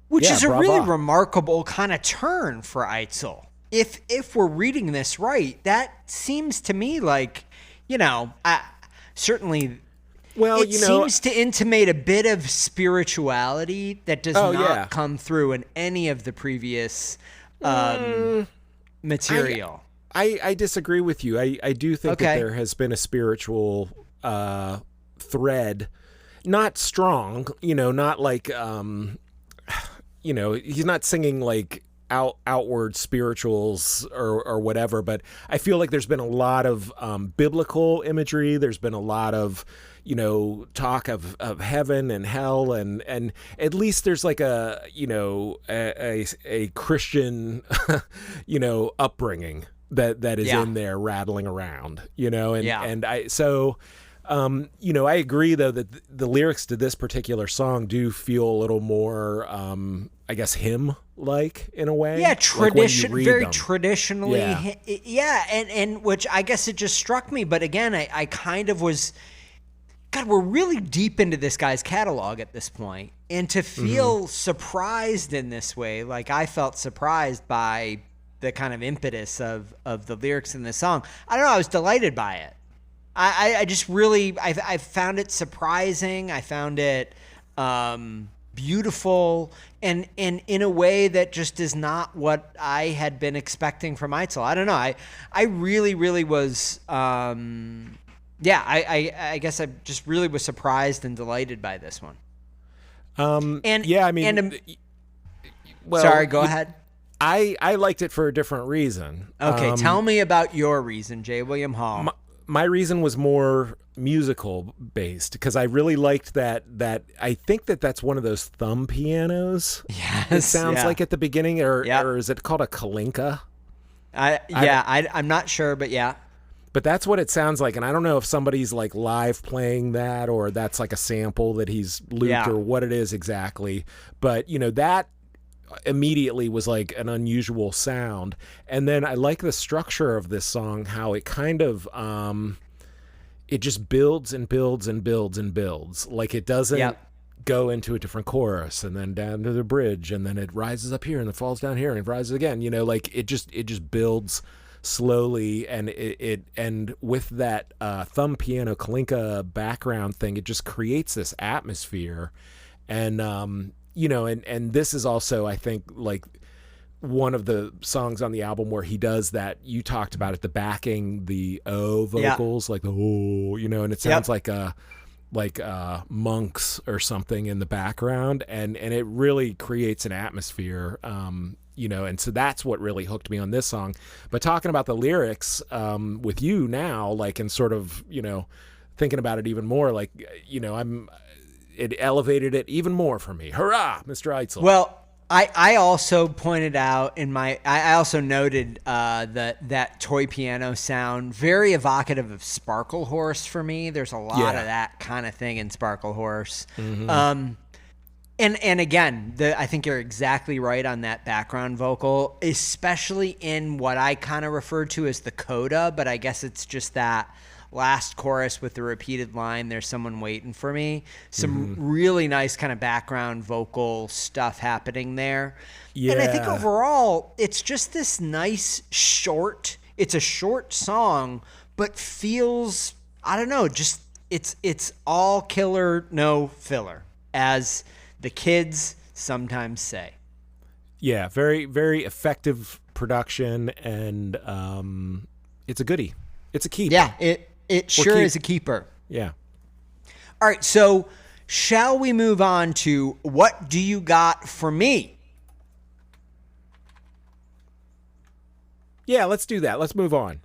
which is a really remarkable kind of turn for Eitzel. If we're reading this right, that seems to me like, certainly, it seems to intimate a bit of spirituality that does not come through in any of the previous material. I disagree with you. I do think that there has been a spiritual thread, not strong, not like, he's not singing like outward spirituals or whatever, but I feel like there's been a lot of biblical imagery. There's been a lot of talk of heaven and hell, and at least there's like a Christian upbringing that is in there rattling around, and I agree though that the lyrics to this particular song do feel a little more I guess hymn like in a way. Yeah, very traditionally. And which I guess it just struck me, but again, I kind of was, God, we're really deep into this guy's catalog at this point. And to feel surprised in this way, like I felt surprised by the kind of impetus of the lyrics in this song. I don't know, I was delighted by it. I just really, I found it surprising. I found it beautiful and in a way that just is not what I had been expecting from Eitzel. I don't know. I really, really was, I guess I just really was surprised and delighted by this one. Sorry, go ahead. I liked it for a different reason. Okay, tell me about your reason, J. William Hall. My reason was more musical based, because I really liked that I think that's one of those thumb pianos. Yes, it sounds like at the beginning, or is it called a kalinka? I'm not sure, but yeah. But that's what it sounds like, and I don't know if somebody's like live playing that, or that's like a sample that he's looped, or what it is exactly. But that immediately was like an unusual sound. And then I like the structure of this song, how it kind of it just builds and builds and builds and builds. Like it doesn't go into a different chorus and then down to the bridge, and then it rises up here and it falls down here and rises again, like it just builds slowly, and and with that thumb piano kalinka background thing, it just creates this atmosphere. And and this is also, I think, like one of the songs on the album where he does that, you talked about it, the backing, the O vocals, like the oh, and it sounds like monks or something in the background, and it really creates an atmosphere, and so that's what really hooked me on this song. But talking about the lyrics with you now, like, and sort of, thinking about it even more, like, it elevated it even more for me. Hurrah, Mr. Eitzel. Well, I also pointed out I also noted that toy piano sound, very evocative of Sparkle Horse for me. There's a lot of that kind of thing in Sparkle Horse. And again, I think you're exactly right on that background vocal, especially in what I kind of refer to as the coda, but I guess it's just that last chorus with the repeated line, there's someone waiting for me. Some really nice kind of background vocal stuff happening there. Yeah. And I think overall, it's just this nice it's a short song, but feels, I don't know, just it's all killer, no filler, as the kids sometimes say. Yeah, very, very effective production, and it's a goodie. It's a keep. Yeah, it sure is a keeper. Yeah. All right, so shall we move on to What Do You Got For Me? Yeah, let's do that. Let's move on.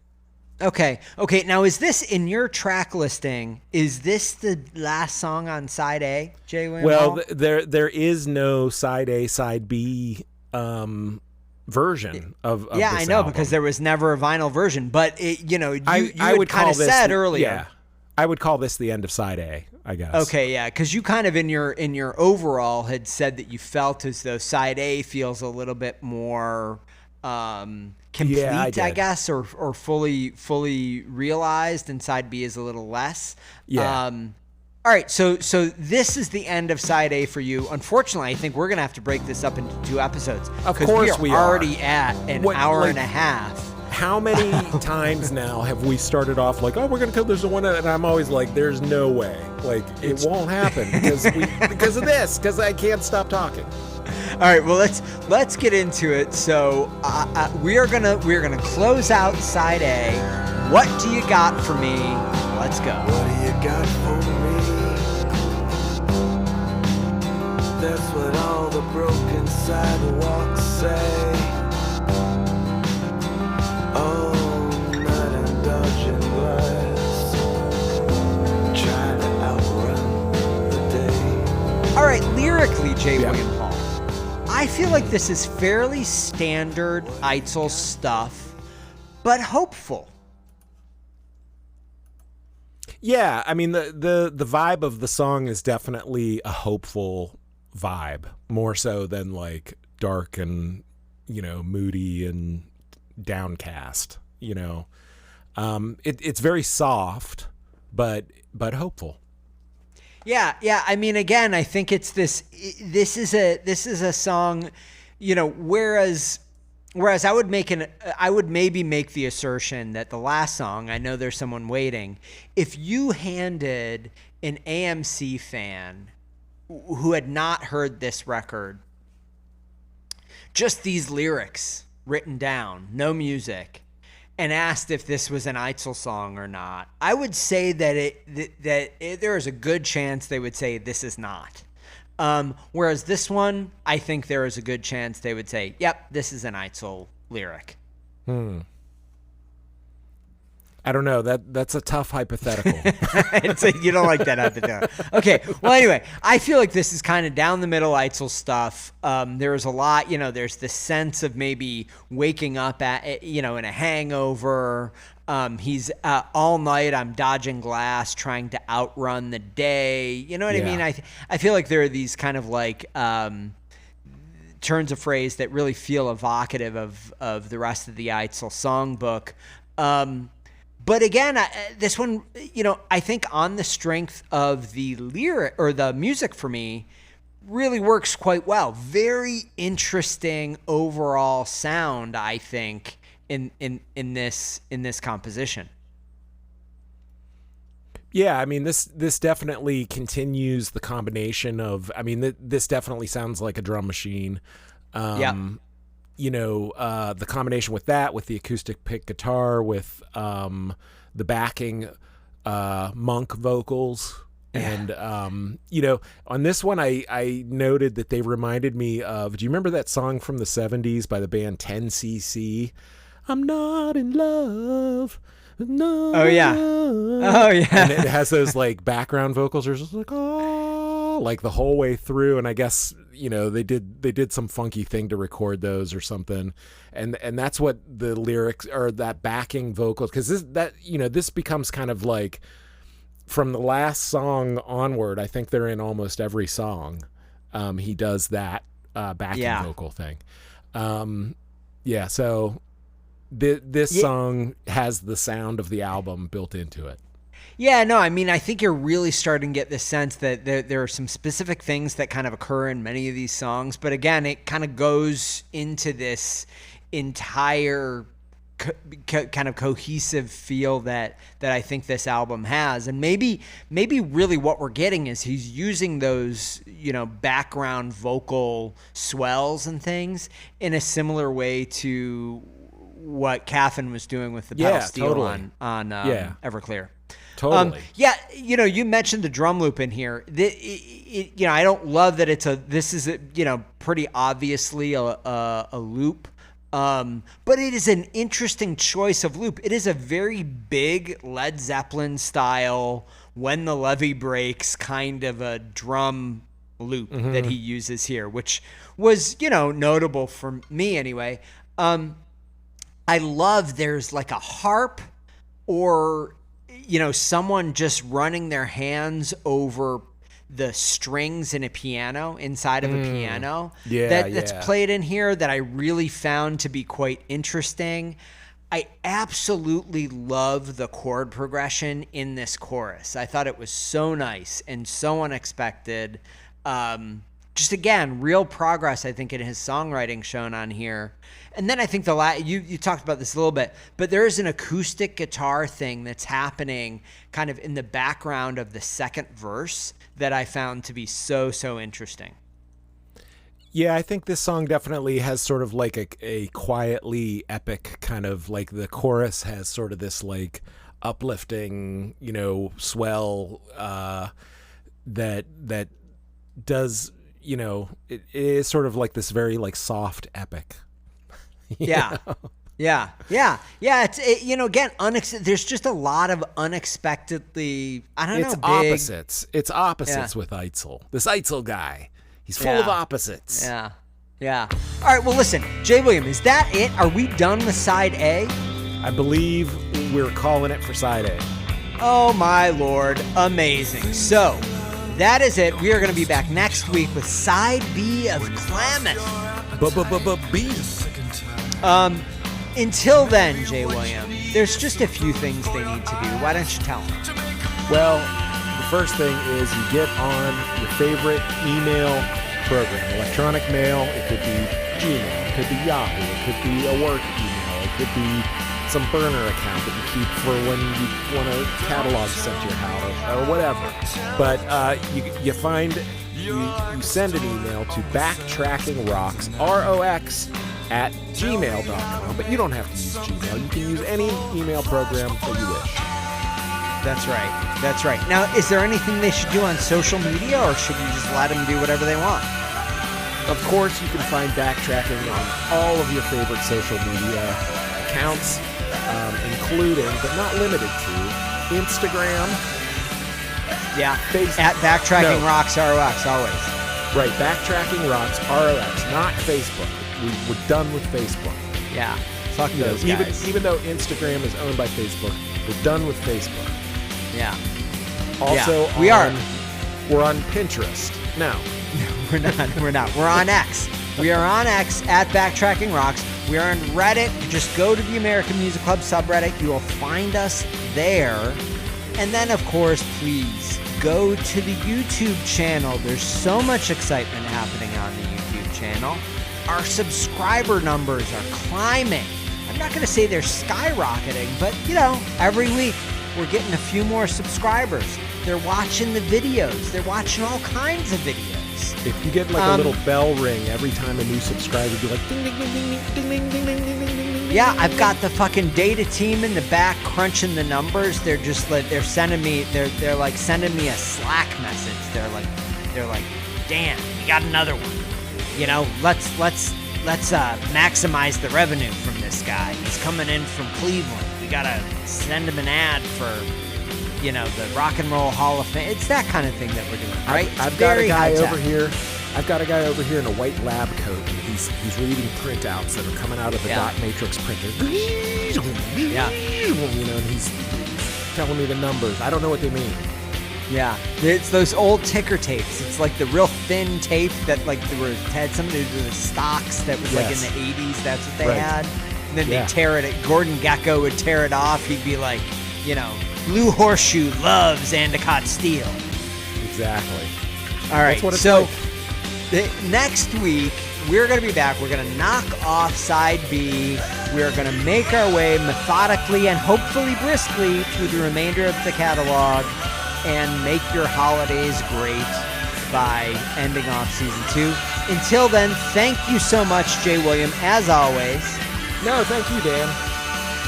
Okay. Now, is this in your track listing? Is this the last song on side A, J. William Well, Hall? there is no side A, side B version of yeah, this I know album. because there was never a vinyl version. But you I would kind of said earlier. Yeah, I would call this the end of side A, I guess. Okay, yeah, because you kind of in your overall had said that you felt as though side A feels a little bit more complete, Yeah, I guess, or fully realized, and side B is a little less. Yeah. All right, so this is the end of side A for you. Unfortunately, I think we're gonna have to break this up into 2 episodes. Of course we we are are. already at an hour and a half. How many times now have we started off like, oh, we're going to there's one, and I'm always like, there's no way. Like, it won't happen because of this, because I can't stop talking. All right, well, let's get into it. So we're gonna close out side A. What do you got for me? Let's go. What do you got for me? That's what all the broken sidewalks say. Oh, not indulgent lies, trying to outrun the day. All right, lyrically, J. Yeah. William Hall, I feel like this is fairly standard Eitzel stuff, but hopeful. Yeah, I mean, the vibe of the song is definitely a hopeful vibe, more so than like dark and, moody and downcast, it's very soft, but hopeful. Yeah. I mean, again, I think it's this is a song, whereas I would maybe make the assertion that the last song, I Know There's Someone Waiting, if you handed an AMC fan who had not heard this record just these lyrics written down, no music, and asked if this was an Eitzel song or not, I would say that there is a good chance they would say this is not. Whereas this one, I think there is a good chance they would say, yep, this is an Eitzel lyric. I don't know. That's a tough hypothetical. You don't like that hypothetical. Okay. Well, anyway, I feel like this is kind of down the middle Eitzel stuff. There's a lot, there's this sense of maybe waking up in a hangover. He's all night I'm dodging glass, trying to outrun the day. You know what I mean? I feel like there are these kind of like turns of phrase that really feel evocative of the rest of the Eitzel songbook. But again, this one, I think on the strength of the lyric or the music for me really works quite well. Very interesting overall sound, I think, in this composition. Yeah, I mean, this definitely continues the combination of, this definitely sounds like a drum machine. The combination with that, with the acoustic pick guitar, with the backing monk vocals. And, on this one, I noted that they reminded me of, do you remember that song from the 70s by the band 10cc? I'm not in love. No. Oh, yeah. And it has those like background vocals. There's just like, oh, like the whole way through. And I guess, they did some funky thing to record those or something. And that's what the lyrics or that backing vocals, because this becomes kind of like from the last song onward, I think they're in almost every song. He does that backing vocal thing. So this song has the sound of the album built into it. Yeah, no, I think you're really starting to get the sense that there are some specific things that kind of occur in many of these songs. But again, it kind of goes into this entire kind of cohesive feel that I think this album has. And maybe really what we're getting is he's using those, background vocal swells and things in a similar way to what Caffin was doing with the pedal steel totally. on Everclear. Totally. You mentioned the drum loop in here. I don't love that this is pretty obviously a loop. But it is an interesting choice of loop. It is a very big Led Zeppelin style, When the Levee Breaks kind of a drum loop that he uses here, which was, notable for me anyway. I love there's like a harp or, someone just running their hands over the strings in a piano, inside of a piano that's played in here that I really found to be quite interesting. I absolutely love the chord progression in this chorus. I thought it was so nice and so unexpected. Just again, real progress, I think, in his songwriting shown on here. And then I think you talked about this a little bit, but there is an acoustic guitar thing that's happening kind of in the background of the second verse that I found to be so, so interesting. Yeah, I think this song definitely has sort of like a quietly epic kind of like the chorus has sort of this like uplifting, swell that does, it is sort of like this very like soft epic. Yeah. Yeah. It's again, there's just a lot of unexpectedly, It's opposites. It's opposites with Eitzel. This Eitzel guy, he's full of opposites. Yeah. All right. Well, listen, Jay William, is that it? Are we done with side A? I believe we're calling it for side A. Oh my Lord. Amazing. So that is it. We are going to be back next week with side B of Klamath. B. Until then, Jay William, there's just a few things they need to do. Why don't you tell them? Well, the first thing is you get on your favorite email program, electronic mail. It could be Gmail, it could be Yahoo, it could be a work email, it could be some burner account that you keep for when you want a catalog sent to your house or whatever. But you send an email to backtrackingrocks, ROX@gmail.com, but you don't have to use Gmail. You can use any email program that you wish. That's right. Now, is there anything they should do on social media, or should you just let them do whatever they want? Of course, you can find Backtracking on all of your favorite social media accounts, including, but not limited to, Instagram. Yeah, at Backtracking Rocks ROX, always. Right, Backtracking Rocks ROX, not Facebook. We're done with Facebook. Yeah, fuck those guys. Even though Instagram is owned by Facebook, we're done with Facebook. Yeah. Also, yeah, we're on Pinterest. No. We're not. We're on X. We are on X at Backtracking Rocks. We are on Reddit. Just go to the American Music Club subreddit. You will find us there. And then, of course, please go to the YouTube channel. There's so much excitement happening on the YouTube channel. Our subscriber numbers are climbing. I'm not going to say they're skyrocketing, but, every week we're getting a few more subscribers. They're watching the videos. They're watching all kinds of videos. If you get like a little bell ring every time a new subscriber, be like ding ding ding ding ding ding ding ding ding ding ding. Yeah, I've got the fucking data team in the back crunching the numbers. They're just like sending me a Slack message. They're like, Dan, we got another one. Let's maximize the revenue from this guy. He's coming in from Cleveland. We gotta send him an ad for the Rock and Roll Hall of Fame. It's that kind of thing that we're doing, right? I've got a guy over here. I've got a guy over here in a white lab coat, and he's reading printouts that are coming out of the dot matrix printer. Yeah. And he's telling me the numbers. I don't know what they mean. Yeah, it's those old ticker tapes. It's like the real thin tape that had somebody do the stocks that was like in the 80s. That's what they had. And then they tear it. Gordon Gekko would tear it off. He'd be like, Blue Horseshoe loves Endicott steel. Exactly. All right. So next week we're going to be back. We're going to knock off side B. We're going to make our way methodically and hopefully briskly through the remainder of the catalog and make your holidays great by ending off season 2. Until then, thank you so much, Jay William, as always. No, thank you, Dan.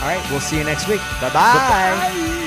All right, we'll see you next week. Bye-bye. Bye-bye.